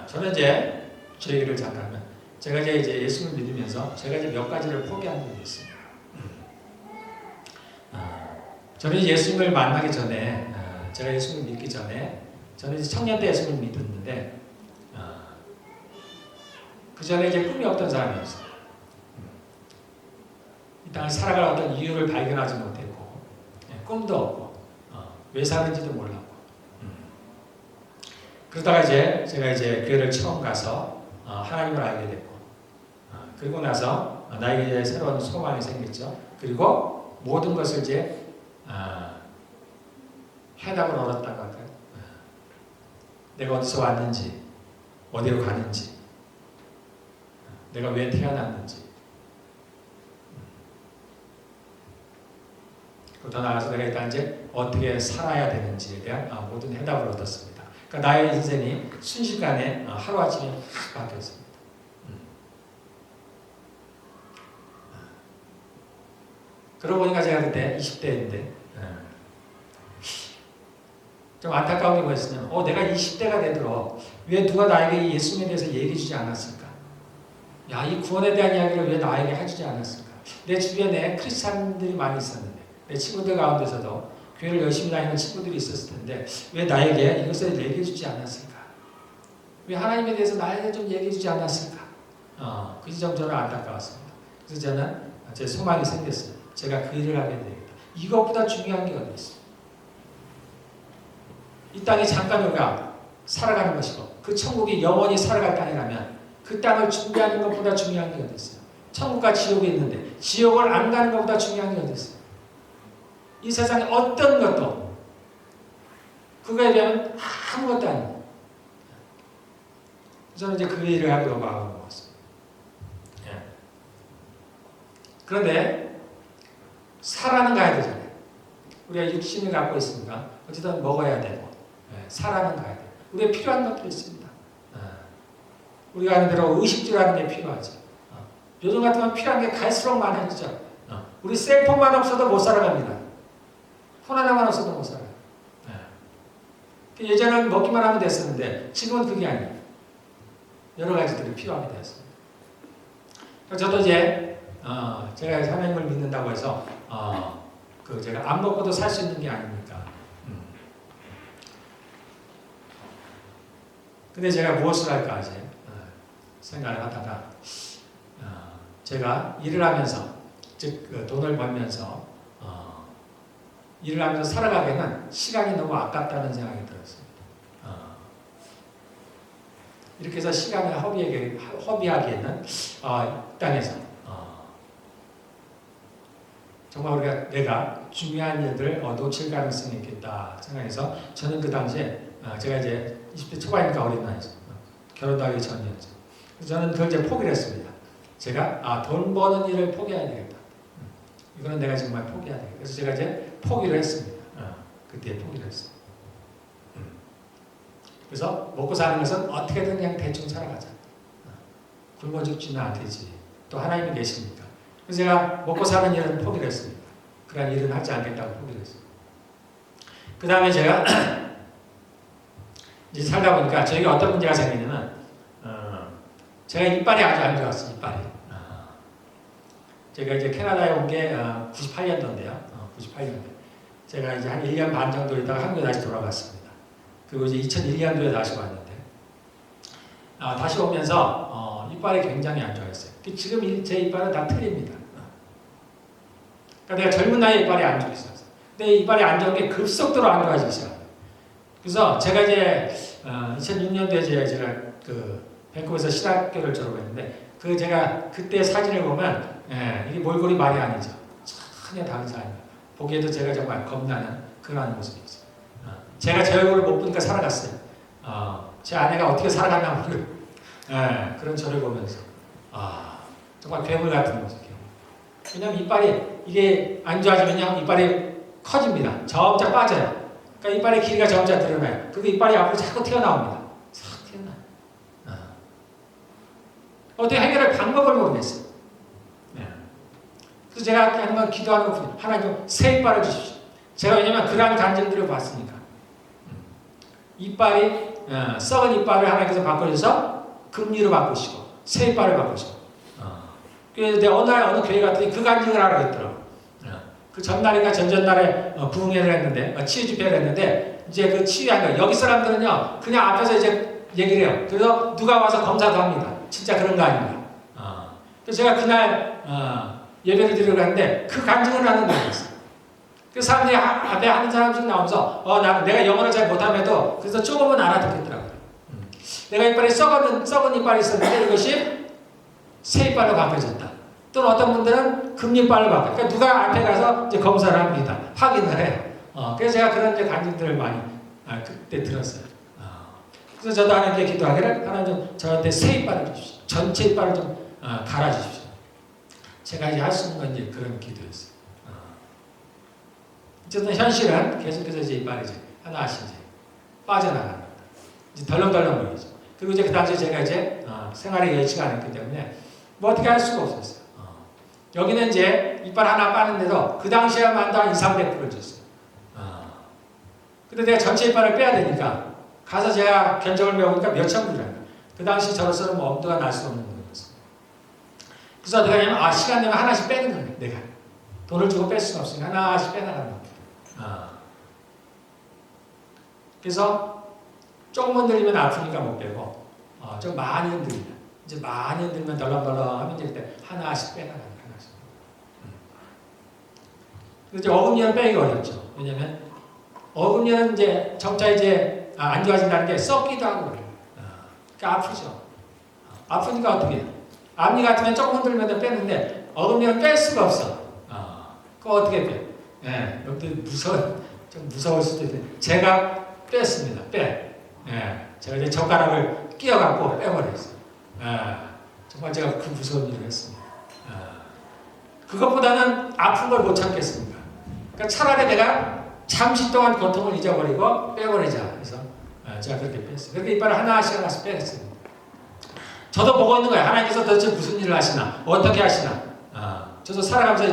저는 이제 제 얘기를 잠깐 하면 제가 이제 예수를 믿으면서 제가 이제 몇 가지를 포기한 적이 있습니다. 저는 예수님을 만나기 전에 제가 예수님을 믿기 전에 저는 이제 청년 때 예수님을 믿었는데 그 전에 이제 꿈이 없던 사람이었어요. 이 땅을 살아갈 어떤 이유를 발견하지 못했고 꿈도 없고 왜 사는지도 몰랐고 그러다가 이제 제가 이제 교회를 처음 가서 하나님을 알게 됐고 그리고 나서 나에게 이제 새로운 소망이 생겼죠. 그리고 모든 것을 이제 해답을 얻었다고 할까요? 내가 어디서 왔는지 어디로 가는지 내가 왜 태어났는지 더 나아가서 내가 일단 이제 어떻게 살아야 되는지에 대한 모든 해답을 얻었습니다. 그러니까 나의 인생이 순식간에 하루아침에 확 바뀌었습니다. 그러고 보니까 제가 그때 20대인데 좀 안타까운 게 뭐였냐면 내가 20대가 되도록 왜 누가 나에게 예수님에 대해서 얘기해 주지 않았을까? 야, 이 구원에 대한 이야기를 왜 나에게 해주지 않았을까? 내 주변에 크리스찬들이 많이 있었는데 내 친구들 가운데서도 교회를 열심히 다니는 친구들이 있었을 텐데 왜 나에게 이것을 얘기해 주지 않았을까? 왜 하나님에 대해서 나에게 좀 얘기해 주지 않았을까? 그 지점 저는 안타까웠습니다. 그래서 저는 제 소망이 생겼어요. 제가 그 일을 하게 되겠다. 이것보다 중요한 게 어디 있어요? 이 땅이 잠깐 우리가 살아가는 것이고 그 천국이 영원히 살아갈 땅이라면 그 땅을 준비하는 것보다 중요한 게 어디 있어요? 천국과 지옥이 있는데 지옥을 안 가는 것보다 중요한 게 어디 있어요? 이 세상에 어떤 것도 그거에 비하면 아무것도 아니에요. 저는 이제 그 일을 하기로 마음을 먹었어요. 그런데 살아는 가야 되잖아요. 우리가 육신을 갖고 있으니까 어쨌든 먹어야 되고 살아는 가야 돼요. 우리가 필요한 것도 있습니다. 우리가 하는 대로 의식주라는 게 필요하죠. 요즘 같으면 필요한 게 갈수록 많아지죠. 우리 셀폰만 없어도 못 살아갑니다. 폰 하나만 없어도 못 살아요. 예전에는 먹기만 하면 됐었는데 지금은 그게 아니에요. 여러 가지들이 필요하게 되었습니다. 저도 이제 제가 하나님을 믿는다고 해서 제가 안 먹고도 살 수 있는 게 아닙니까? 근데 제가 무엇을 할까 이제 생각을 하다가 제가 일을 하면서 즉 돈을 벌면서 일을 하면서 살아가기에는 시간이 너무 아깝다는 생각이 들었습니다. 이렇게 해서 시간을 허비하기에는 이 땅에서 정말 내가 중요한 일들을 놓칠 가능성이 있겠다 생각해서 저는 그 당시에 제가 이제 20대 초반이니까 어린 나이죠. 결혼도 하기 전이었죠. 저는 그걸 이제 포기를 했습니다. 제가 돈 버는 일을 포기해야 되겠다. 이거는 내가 정말 포기해야 되겠다. 그래서 제가 이제 포기를 했습니다. 그때 포기를 했어요. 그래서 먹고 사는 것은 어떻게든 그냥 대충 살아가자. 굶어 죽지는 않겠지. 또 하나님이 계십니까? 그래서 제가 먹고 사는 일은 포기를 했습니다. 그런 일은 하지 않겠다고 포기를 했어요. 그 다음에 제가 이제 살다 보니까 저에게 어떤 문제가 생기냐면 제가 이빨이 아주 안 좋았어요. 이빨이. 제가 이제 캐나다에 온 게 98년도인데요. 98년도. 제가 이제 한 1년 반 정도 있다가 한국에 다시 돌아갔습니다. 그리고 이제 2001년도에 다시 왔는데 다시 오면서 이빨이 굉장히 안 좋았어요. 지금 제 이빨은 다 틀립니다. 그러니까 내가 젊은 나이에 이빨이 안 좋았어요. 근데 이빨이 안 좋은 게 급속도로 안 좋아지기 시작해요. 그래서 제가 이제 2006년도에 제가 밴쿠버에서 신학교를 졸업했는데 제가 그때 사진을 보면 이게 몰골이 말이 아니죠. 전혀 다른 사람이에요. 보기에도 제가 정말 겁나는 그런 모습이었어요. 제가 제 얼굴을 못 보니까 살아갔어요. 제 아내가 어떻게 살아갔나 모르겠어요. 그런 저를 보면서 정말 괴물 같은 모습이에요. 왜냐하면 이빨이 이게 안 좋아지면요 이빨이 커집니다. 점차 빠져요. 그러니까 이빨의 길이가 점차 늘어나요. 그리고 이빨이 앞으로 자꾸 튀어나옵니다. 싹 튀어나와요. 어떻게 해결할 방법을 모르겠어요. 그래서 제가 하는 건 기도하는 것 하나님 새 이빨을 주십시오. 제가 왜냐면 그러한 간증들을 봤으니까. 이빨이 썩은 이빨을 하나님께서 바꿔주셔서 금리로 바꾸시고 새 이빨을 바꾸시고. 그래서 내가 어느 날 어느 교회 갔더니 그 간증을 하라고 했더라고. 그 전날인가 전전날에 부흥회를 했는데 치유 집회를 했는데 이제 그 치유한 거 여기 사람들은요 그냥 앞에서 이제 얘기를 해요. 그래서 누가 와서 검사도 합니다. 진짜 그런 거 아닌가. 그래서 제가 그날 예배를 드리러 갔는데 그 간증을 하는 거였어요. 그 사람들이 앞에 하는 사람씩 나오면서 내가 영어를 잘 못함에도 그래서 조금은 알아듣겠더라고요. 내가 이빨에 썩은 이빨이 있었는데 이것이 새 이빨로 바뀌어졌다. 또는 어떤 분들은 금리빨로 바뀌어요. 그러니까 누가 앞에 가서 이제 검사를 합니다. 확인을 해요. 그래서 제가 그런 이제 간증들을 많이 그때 들었어요. 그래서 저도 하나님께 기도하기를 하나님 좀 저한테 새 이빨을 주십시오. 전체 이빨을 좀 갈아주십시오. 제가 이제 할 수 있는 건 이제 그런 기도였어요. 어쨌든 현실은 계속해서 이제 이빨이 이제 하나씩 이제 빠져나가는 거다. 이제 덜렁덜렁 보이죠. 그리고 이제 그 당시에 제가 이제 생활이 여의치가 않았기 때문에 뭐 어떻게 할 수가 없었어요. 여기는 이제 이빨 하나 빠는데도 그 당시에만 한 200~300불을 줬어요. 근데 내가 전체 이빨을 빼야 되니까 가서 제가 견적을 배우니까 몇천 불이라는 거예요. 그 당시 저로서는 뭐 엄두가 날 수 없는 돈이었어요. 그래서 어떻게 하냐면 시간 되면 하나씩 빼는 거예요. 내가 돈을 주고 뺄 수는 없으니까 하나씩 빼나가는 거예요. 그래서 조금 흔들리면 아프니까 못 빼고 좀 많이 흔들리면 이제 많이 흔들면 덜렁덜렁 하면 이제 그때 하나씩 빼나가는 거예요. 하나씩. 이제 어금니는 빼기가 어렵죠. 왜냐면 어금니는 이제 점차 이제 안 좋아진다는 게 썩기도 하고 그래요. 그러니까 아프죠. 아프니까 어떻게 해요? 앞니 같으면 조금 흔들면 빼는데 어금니는 뺄 수가 없어. 그거 어떻게 빼요? 여러분들 좀 무서울 수도 있는데 제가 뺐습니다. 제가 이제 젓가락을 끼워갖고 빼버렸어요. 정말 제가 그 무서운 일을 했습니다. 그것보다는 아픈 걸 못 참겠습니다. 그러니까 차라리 내가 잠시 동안 고통을 잊어버리고 빼버리자. 그래서 제가 그렇게 뺐어요. 그렇게 이빨을 하나씩 뺐습니다. 저도 보고 있는 거예요. 하나님께서 도대체 무슨 일을 하시나, 어떻게 하시나. 저도 살아가면서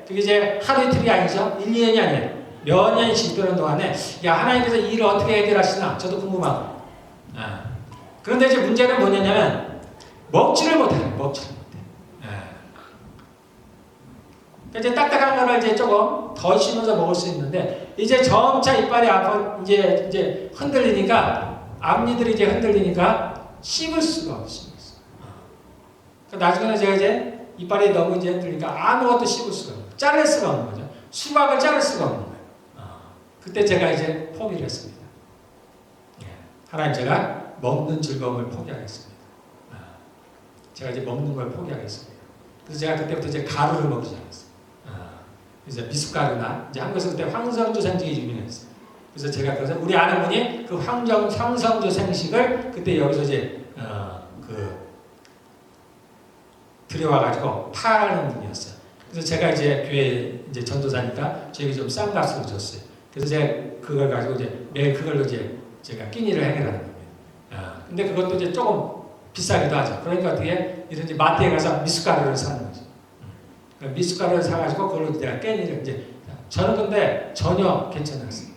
그게 이제 하루 이틀이 아니죠. 1, 2년이 아니에요. 몇 년이 지도는 동안에 하나님께서 이 일을 어떻게 해결하시나 저도 궁금하고. 그런데 이제 문제는 뭐냐면 먹지를 못해요. 먹지를 못해. 그러니까 이제 딱딱한 거를 이제 조금 더 쉬면서 먹을 수 있는데 이제 점차 이빨이 이제 흔들리니까 앞니들이 이제 흔들리니까 씹을 수가 없어요. 그러니까 나중에는 제가 이제 이빨이 너무 이제 흔들리니까 아무것도 씹을 수가 없어요. 자를 수가 없는 거죠. 수박을 자를 수가 없는 거예요. 그때 제가 이제 포기를 했습니다. 하나님 제가 먹는 즐거움을 포기하겠습니다. 제가 이제 먹는 걸 포기하겠습니다. 그래서 제가 그때부터 이제 가루를 먹기 시작했어요. 그래서 미숫가루나 이제 한국에서 그때 황성주 생식이 유명했어요. 그래서 제가 우리 아는 분이 그 황성주 생식을 그때 여기서 이제 들여와가지고 파는 분이었어요. 그래서 제가 이제 교회 이제 전도사니까 저에게 좀 싼 값으로 줬어요. 그래서 제가 그걸 가지고 이제 매일 그걸로 이제 제가 끼니를 해결하는 겁니다. 근데 그것도 이제 조금 비싸기도 하죠. 그러니까 어떻게 이런 이제 마트에 가서 미숫가루를 사는 거죠. 그러니까 미숫가루를 사가지고 그걸로 내가 끼니를 이제 저는 근데 전혀 괜찮았어요.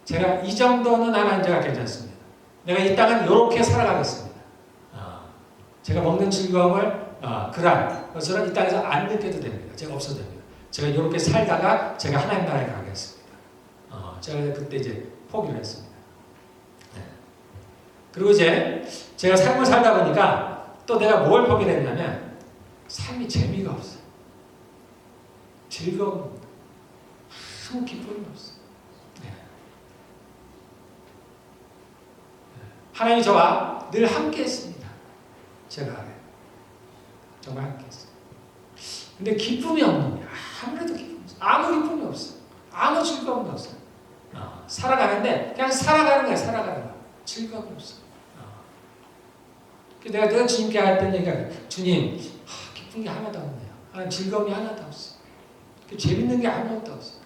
제가 이 정도는 하나님 제가 괜찮습니다. 내가 이 땅은 이렇게 살아가겠습니다. 제가 먹는 즐거움을 그런 것을 이 땅에서 안 느껴도 됩니다. 제가 없어도 됩니다. 제가 이렇게 살다가 제가 하나님 나라에 가겠습니다. 제가 그때 이제 포기를 했습니다. 그리고 이제 제가 삶을 살다 보니까 또 내가 뭘 포기를 했냐면 삶이 재미가 없어요. 즐거움이 없어요. 아무 기쁨이 없어요. 하나님이 저와 늘 함께 했습니다. 제가 알아요. 정말 함께 했어요. 근데 기쁨이 없는 거예요. 아무래도 기쁨이 없어요. 아무 기쁨이 없어요. 아무 즐거움이 없어요. 살아가는데 그냥 살아가는 거예요. 살아가는 거. 즐거움이 없어요. 내가 늘 주님께 했던 얘기가 주님 기쁜 게 하나도 없네요. 즐거움이 하나도 없어요. 재밌는 게 아무것도 없어요.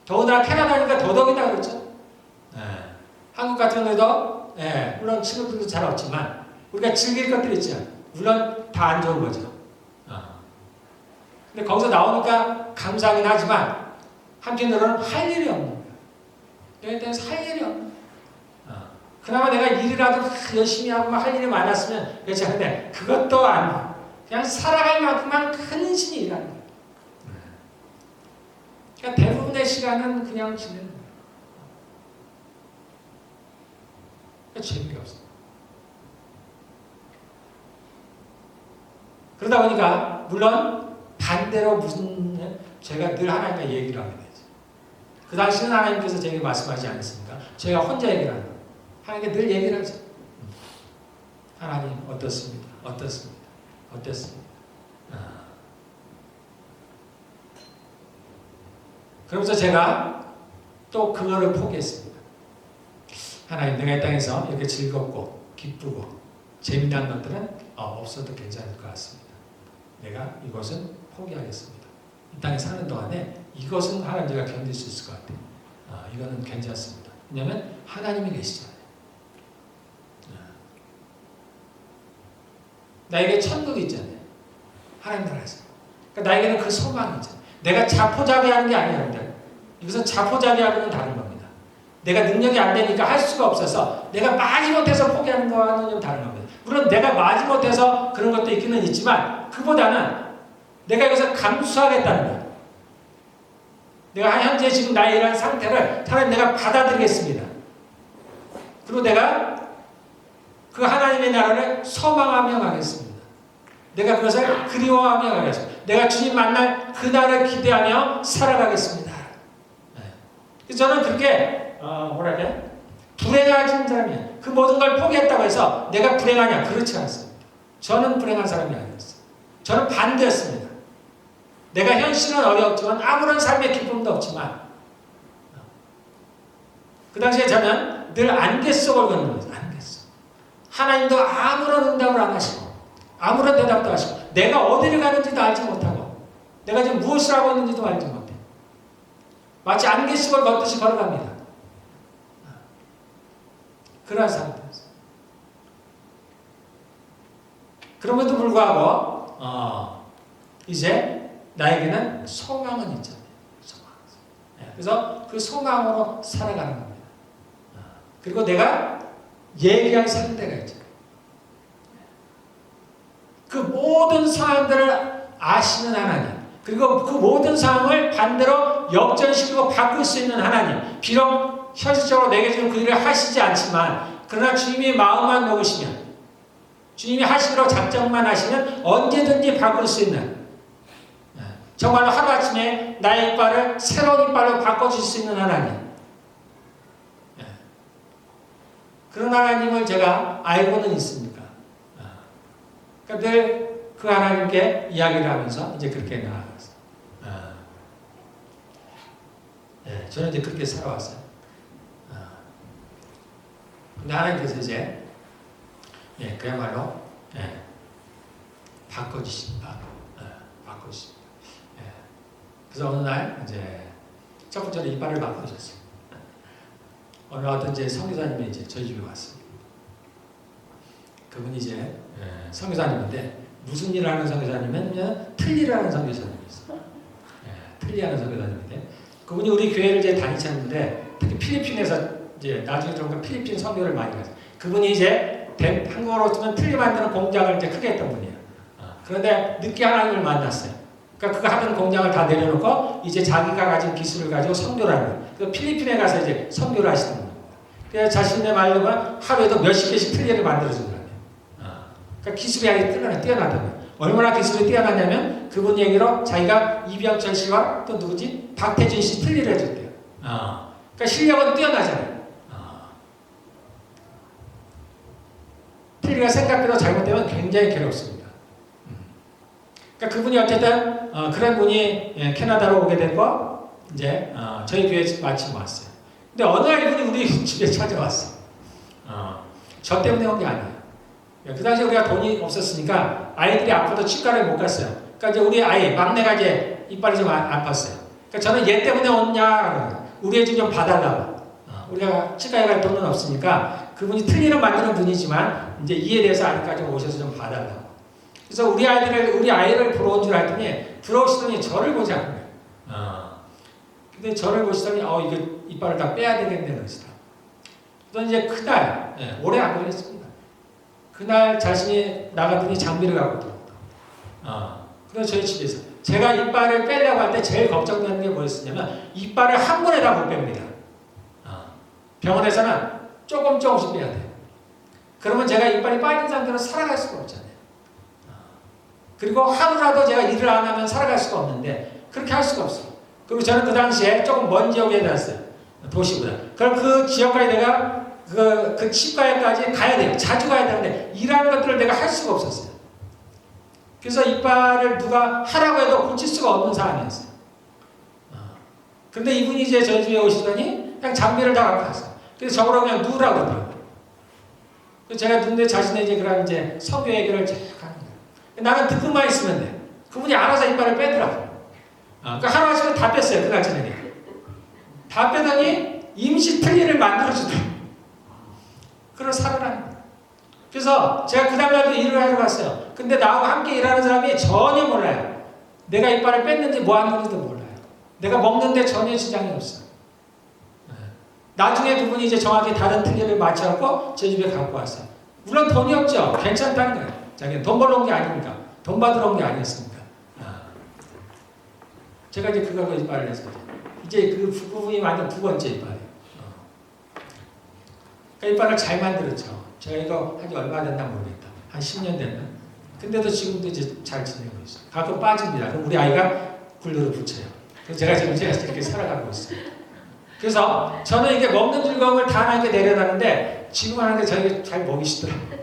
더군다나 캐나다니까 더더욱이나 그렇죠. 한국 같은 데도 물론 친구들도 잘 없지만 우리가 즐길 것들이 있죠. 물론 다 안 좋은 거죠. 근데 근데 거기서 나오니까 감사하긴 하지만 한편으로는 할 일이 없는 거야. 내가 때문에 할 일이 없는 거야. 그나마 내가 일이라도 열심히 하고 할 일이 많았으면 괜찮은데 그것도 아니야. 그냥 살아갈 만큼만 근신히 일하는 거야. 그러니까 대부분의 시간은 그냥 지내는 거야. 그러니까 재미가 없어. 그러다 보니까 물론 반대로 무슨 제가 늘 하나님과 얘기를 하게 되죠. 그 당시는 하나님께서 제게 말씀하지 않았습니까? 제가 혼자 얘기를 하는 거예요. 하나님께 늘 얘기를 하죠. 하나님 어떻습니까? 어떻습니까? 어땠습니까? 그러면서 제가 또 그거를 포기했습니다. 하나님, 내가 이 땅에서 이렇게 즐겁고 기쁘고 재미난 것들은 없어도 괜찮을 것 같습니다. 내가 이것은 포기하겠습니다. 이 땅에 사는 동안에 이것은 하나님 제가 견딜 수 있을 것 같아요. 이거는 괜찮습니다. 왜냐하면 하나님이 계시잖아요. 나에게 천국이 있잖아요. 하나님 나라에서. 그러니까 나에게는 그 소망이 있잖아요. 내가 자포자기하는 게 아니에요, 여러분들. 이것은 자포자기하고는 다른 겁니다. 내가 능력이 안 되니까 할 수가 없어서 내가 마지못해서 포기하는 거와는 좀 다른 겁니다. 물론 내가 마지못해서 그런 것도 있기는 있지만 그보다는 내가 여기서 감수하겠다는 거예요. 내가 현재 지금 나의 이러한 상태를 하나님 내가 받아들이겠습니다. 그리고 내가 그 하나님의 나라를 소망하며 가겠습니다. 내가 그것을 그리워하며 가겠습니다. 내가 주님 만날 그날을 기대하며 살아가겠습니다. 그래서 저는 그렇게 뭐라 그래? 불행하신 사람이에요. 그 모든 걸 포기했다고 해서 내가 불행하냐? 그렇지 않습니다. 저는 불행한 사람이 아니었어요. 저는 반대였습니다. 내가 현실은 어려웠지만 아무런 삶의 기쁨도 없지만 그 당시에 저는 늘 안개 속을 걷는 거죠. 안개 속. 하나님도 아무런 응답을 안 하시고 아무런 대답도 하시고 내가 어디를 가는지도 알지 못하고 내가 지금 무엇을 하고 있는지도 알지 못해. 마치 안개 속을 걷듯이 걸어갑니다. 그러한 상태였어요. 그럼에도 불구하고 이제 나에게는 소망은 있잖아요. 소망. 그래서 그 소망으로 살아가는 겁니다. 그리고 내가 얘기할 상대가 있잖아요. 그 모든 상황들을 아시는 하나님, 그리고 그 모든 상황을 반대로 역전시키고 바꿀 수 있는 하나님. 비록 현실적으로 내게 지금 그 일을 하시지 않지만 그러나 주님이 마음만 먹으시면 주님이 하시기로 작정만 하시면 언제든지 바꿀 수 있는 정말로 하루아침에 나의 이빨을 새로운 이빨로 바꿔줄 수 있는 하나님. 그런 하나님을 제가 알고는 있습니까? 그러니까 늘 그 하나님께 이야기를 하면서 이제 그렇게 나아갔어요. 저는 이제 그렇게 살아왔어요. 근데 하나님께서 이제 그야말로 바꿔주신다. 바꿔주신다. 그래서 어느 날 이제 첫 번째로 이빨을 바꿔주셨어요. 어느 어떤 이제 선교사님이 이제 저희 집에 왔어요. 그분이 이제 선교사님인데 무슨 일을 하는 선교사님은 틀리를 하는 선교사님이었어요. 틀리하는 선교사님인데 그분이 우리 교회를 이제 다니셨는데 특히 필리핀에서 이제 나중에 좀 필리핀 선교를 많이 갔어요. 그분이 이제 한국어로 쓰면 틀리 만드는 공장을 이제 크게 했던 분이에요. 그런데 늦게 하나님을 만났어요. 그러니까 그거 하던 공장을 다 내려놓고 이제 자기가 가진 기술을 가지고 선교를 하는 거예요. 그래서 필리핀에 가서 이제 선교를 하시는 거예요. 그래서 자신의 말로만 하루에도 몇십 개씩 틀리를 만들어주더라고요. 그러니까 기술이 아주 뛰어나더라고요. 얼마나 기술이 뛰어나냐면 그분 얘기로 자기가 이병철 씨와 또 누구지? 박태준 씨 틀리를 해줬대요. 그러니까 실력은 뛰어나잖아요. 틀리가 생각대로 잘못되면 굉장히 괴롭습니다. 그러니까 그분이 어쨌든 그런 분이 캐나다로 오게 됐고 이제 저희 교회에 마침 왔어요. 근데 어느 날 이분이 우리 집에 찾아왔어. 저 때문에 온 게 아니에요. 그 당시에 우리가 돈이 없었으니까 아이들이 아파도 치과를 못 갔어요. 그러니까 이제 우리 아이 막내가 이제 이빨이 좀 아팠어요. 그러니까 저는 얘 때문에 왔냐, 우리 애 좀 봐달라고. 우리가 치과에 갈 돈은 없으니까 그분이 틀리를 만드는 분이지만 이제 이에 대해서 아직까지 오셔서 좀 봐달라고. 그래서 우리 아이를 부러운 줄 알았더니 부러우시더니 저를 보지 않는 거예요. 근데 저를 보시더니 이거 이빨을 다 빼야 되겠네 그러시다. 그래서 이제 그날 오래 안 걸렸습니다. 그날 자신이 나갔더니 장비를 갖고 들어온다. 그래서 저희 집에서 제가 이빨을 빼려고 할 때 제일 걱정되는 게 뭐였었냐면 이빨을 한 번에 다 못 뺍니다. 병원에서는 조금씩 빼야 돼요. 그러면 제가 이빨이 빠진 상태로 살아갈 수가 없잖아요. 그리고 하루라도 제가 일을 안 하면 살아갈 수가 없는데 그렇게 할 수가 없어요. 그리고 저는 그 당시에 조금 먼 지역에 살았어요. 도시보다. 그럼 그 지역까지 내가 그 치과에까지 가야 돼요. 자주 가야 되는데 일하는 것들을 내가 할 수가 없었어요. 그래서 이빨을 누가 하라고 해도 고칠 수가 없는 상황이었어요. 근데 이분이 이제 저희 집에 오시더니 그냥 장비를 다 갖고 왔어요. 그래서 저보고 그냥 누우라고 그러더라고요. 그래서 제가 누는데 자신의 이제 그런 이제 성교 얘기를 쫙 하는 거예요. 나는 듣고만 있으면 돼. 그분이 알아서 이빨을 빼더라고요. 그러니까 하루 아침에 다 뺐어요. 그날 저녁에. 다 빼더니 임시 틀니를 만들어주더라고요. 그걸 살아라는 거예요. 그래서 제가 그 다음날도 일을 하러 갔어요. 근데 나하고 함께 일하는 사람이 전혀 몰라요. 내가 이빨을 뺐는지 뭐 하는지도 몰라요. 내가 먹는데 전혀 지장이 없어요. 나중에 그분이 이제 정확히 다른 틀니를 맞춰갖고 제 집에 갖고 왔어요. 물론 돈이 없죠. 괜찮다는 거예요. 자기는 돈 벌러 온 게 아니니까. 돈 받으러 온 게 아니었으니까. 제가 이제 그걸로 이빨을 했어요. 이제 그 부분이 만든 두 번째 이빨이에요. 그러니까 이빨을 잘 만들었죠. 제가 이거 한지 얼마 됐나 모르겠다. 한 10년 됐나? 근데도 지금도 이제 잘 지내고 있어요. 가끔 빠집니다. 그럼 우리 아이가 굴르르 붙여요. 그래서 제가 지금 이렇게 살아가고 있어요. 그래서 저는 이게 먹는 즐거움을 다 하나님께 내려다는데 지금 하는 게 저에게 잘 먹이시더라고요.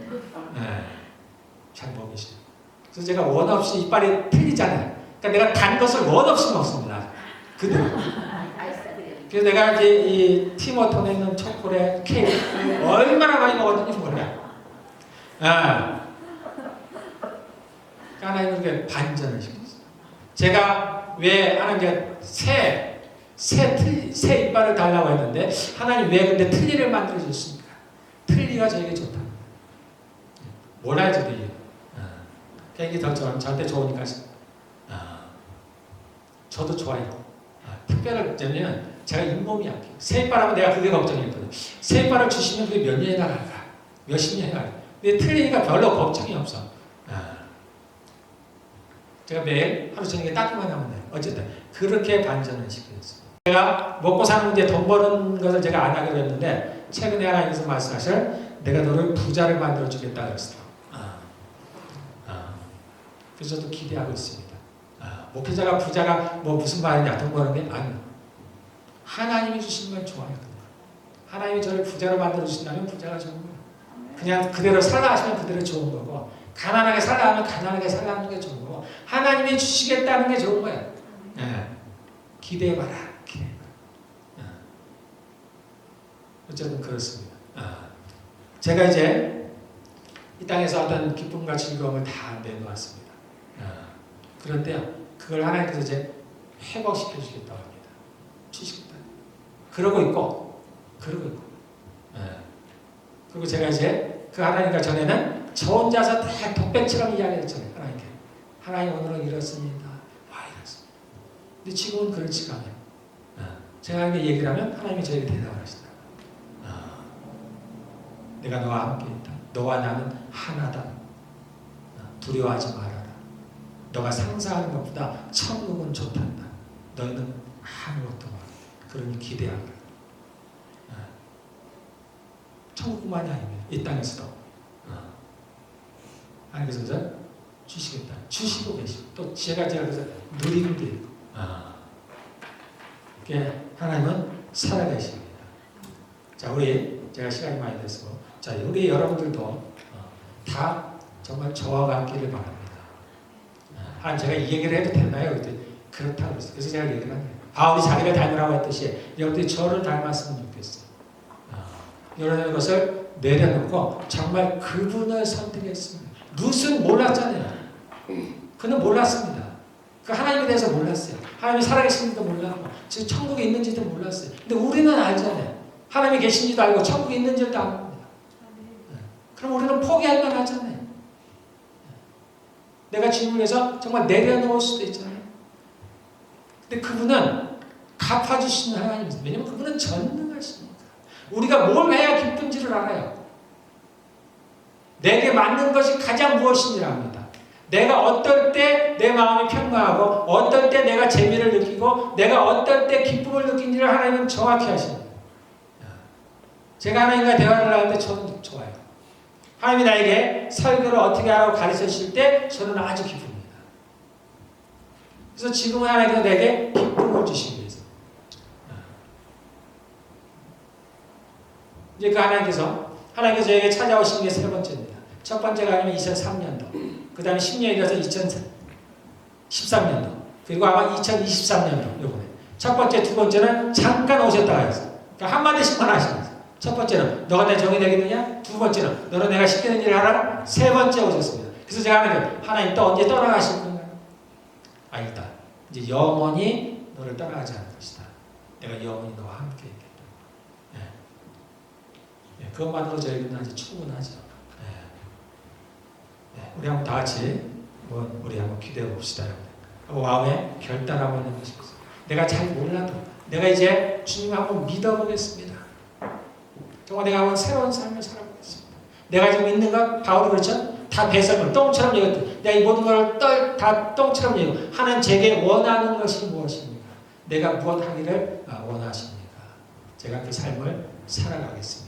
잘 먹이시더라고요. 그래서 제가 원 없이 이빨이 틀리잖아요. 그러니까 내가 단 것을 원 없이 먹습니다. 그대로. 그래서 내가 이제 이 티머톤에 있는 초콜릿, 케이크 얼마나 많이 먹었는지 몰라요. 하나님께 반전을 시켰어요. 제가 왜 하나님께 새 이빨을 달라고 했는데 하나님 왜 근데 틀니를 만들어 주셨습니까? 틀니가 저에게 좋다. 몰라요 저도 이게. 이게 더 저한테 좋으니까. 저도 좋아요. 특별하면 제가 잇몸이 약해요. 새 이빨 하면 내가 그게 걱정이었거든요. 새 이빨을 주시면 그게 몇 년이나 갈까? 몇십 년이나 갈까? 근데 틀니가 별로 걱정이 없어. 제가 매일 하루 저녁에 닦기만 하면 돼요. 어쨌든 그렇게 반전을 시켰어요. 제가 먹고 사는 문제, 돈 버는 것을 제가 안 하기로 했는데 최근에 하나님께서 말씀하실 내가 너를 부자를 만들어 주겠다 그랬어요. 그래서 저도 기대하고 있습니다. 목회자가 부자가 뭐 무슨 말이냐 돈 버는 게 아니에요. 하나님이 주신 건 좋아요. 하나님이 저를 부자로 만들어 주신다면 부자가 좋은 거예요. 그냥 그대로 살라 하시면 그대로 좋은 거고 가난하게 살라 하면 가난하게 살라는 게 좋은 거고 하나님이 주시겠다는 게 좋은 거예요. 기대해봐라. 어쨌든 그렇습니다. 제가 이제 이 땅에서 어떤 기쁨과 즐거움을 다 내놓았습니다. 그런데요, 그걸 하나님께서 이제 회복시켜 주시겠다고 합니다. 주시겠다. 그러고 있고. 그리고 제가 이제 그 하나님과 전에는 저 혼자서 다 독백처럼 이야기했잖아요. 하나님께. 하나님 오늘은 이렇습니다. 이렇습니다. 근데 지금은 그렇지가 않아요. 제가 하나님께 얘기를 하면 하나님이 저에게 대답을 하시더라고요. 내가 너와 함께 있다. 너와 나는 하나다. 두려워하지 말아라. 너가 상상하는 것보다 천국은 좋단다. 너희는 아무것도 모르. 그러니 기대하라. 천국뿐만이 아니면 이 땅에서도 하나님께서 주시겠다. 주시고 계시고 또 제가 그래서 누리는 게 있고 하나님은 살아계십니다. 자, 제가 시간이 많이 됐어. 자, 우리 여러분들도 다 정말 저와 같기를 바랍니다. 제가 이 얘기를 해도 되나요? 그렇다고 그랬어요. 그래서 제가 얘기를 한 거예요. 바울이 자기를 닮으라고 했듯이 여러분들이 저를 닮았으면 좋겠어요. 이런 것을 내려놓고 정말 그분을 선택했습니다. 룻은 몰랐잖아요. 그는 몰랐습니다. 그 하나님에 대해서 몰랐어요. 하나님이 살아계신지도 몰랐고 지금 천국에 있는지도 몰랐어요. 근데 우리는 알잖아요. 하나님이 계신지도 알고 천국에 있는지도 알고. 그럼 우리는 포기할 만하잖아요. 내가 주님을 위해서 정말 내려놓을 수도 있잖아요. 근데 그분은 갚아주시는 하나님입니다. 왜냐하면 그분은 전능하십니다. 우리가 뭘 해야 기쁜지를 알아요. 내게 맞는 것이 가장 무엇인지를 압니다. 내가 어떨 때 내 마음이 평강하고 어떨 때 내가 재미를 느끼고 내가 어떨 때 기쁨을 느끼는지를 하나님은 정확히 아십니다. 제가 하나님과 대화를 할 때 저는 좋아요. 하나님이 나에게 설교를 어떻게 하라고 가르쳐 주실 때 저는 아주 기쁩니다. 그래서 지금은 하나님께서 내게 기쁨을 주시기 위해서 이제 그 하나님께서 저에게 찾아오신 게 세 번째입니다. 첫 번째가 아니면 2003년도, 그 다음에 10년이 돼서 2013년도, 그리고 아마 2023년도 요번에. 첫 번째, 두 번째는 잠깐 오셨다가 했어요. 그러니까 한마디씩만 하시면서. 첫 번째는 너가 내 종이 되겠느냐? 두 번째는 너는 내가 시키는 일을 하라? 세 번째 오셨습니다. 그래서 제가 하나님 또 언제 떠나가실 건가요? 아니다. 이제 영원히 너를 떠나가지 않을 것이다. 내가 영원히 너와 함께 있겠다. 그것만으로 저희는 아주 충분하죠. 우리 한번 다 같이 우리 한번 기대해 봅시다. 마음에 결단 한번 해보십시오. 내가 잘 몰라도 내가 이제 주님 한번 믿어보겠습니다. 정말 내가 한번 새로운 삶을 살아보겠습니다. 내가 지금 있는 것 바울이 그렇죠? 다 배설물 똥처럼 얘기했던 내가 이 모든 걸 다 똥처럼 얘기하고 하나님 제게 원하는 것이 무엇입니까? 내가 무엇 하기를 원하십니까? 제가 그 삶을 살아가겠습니다.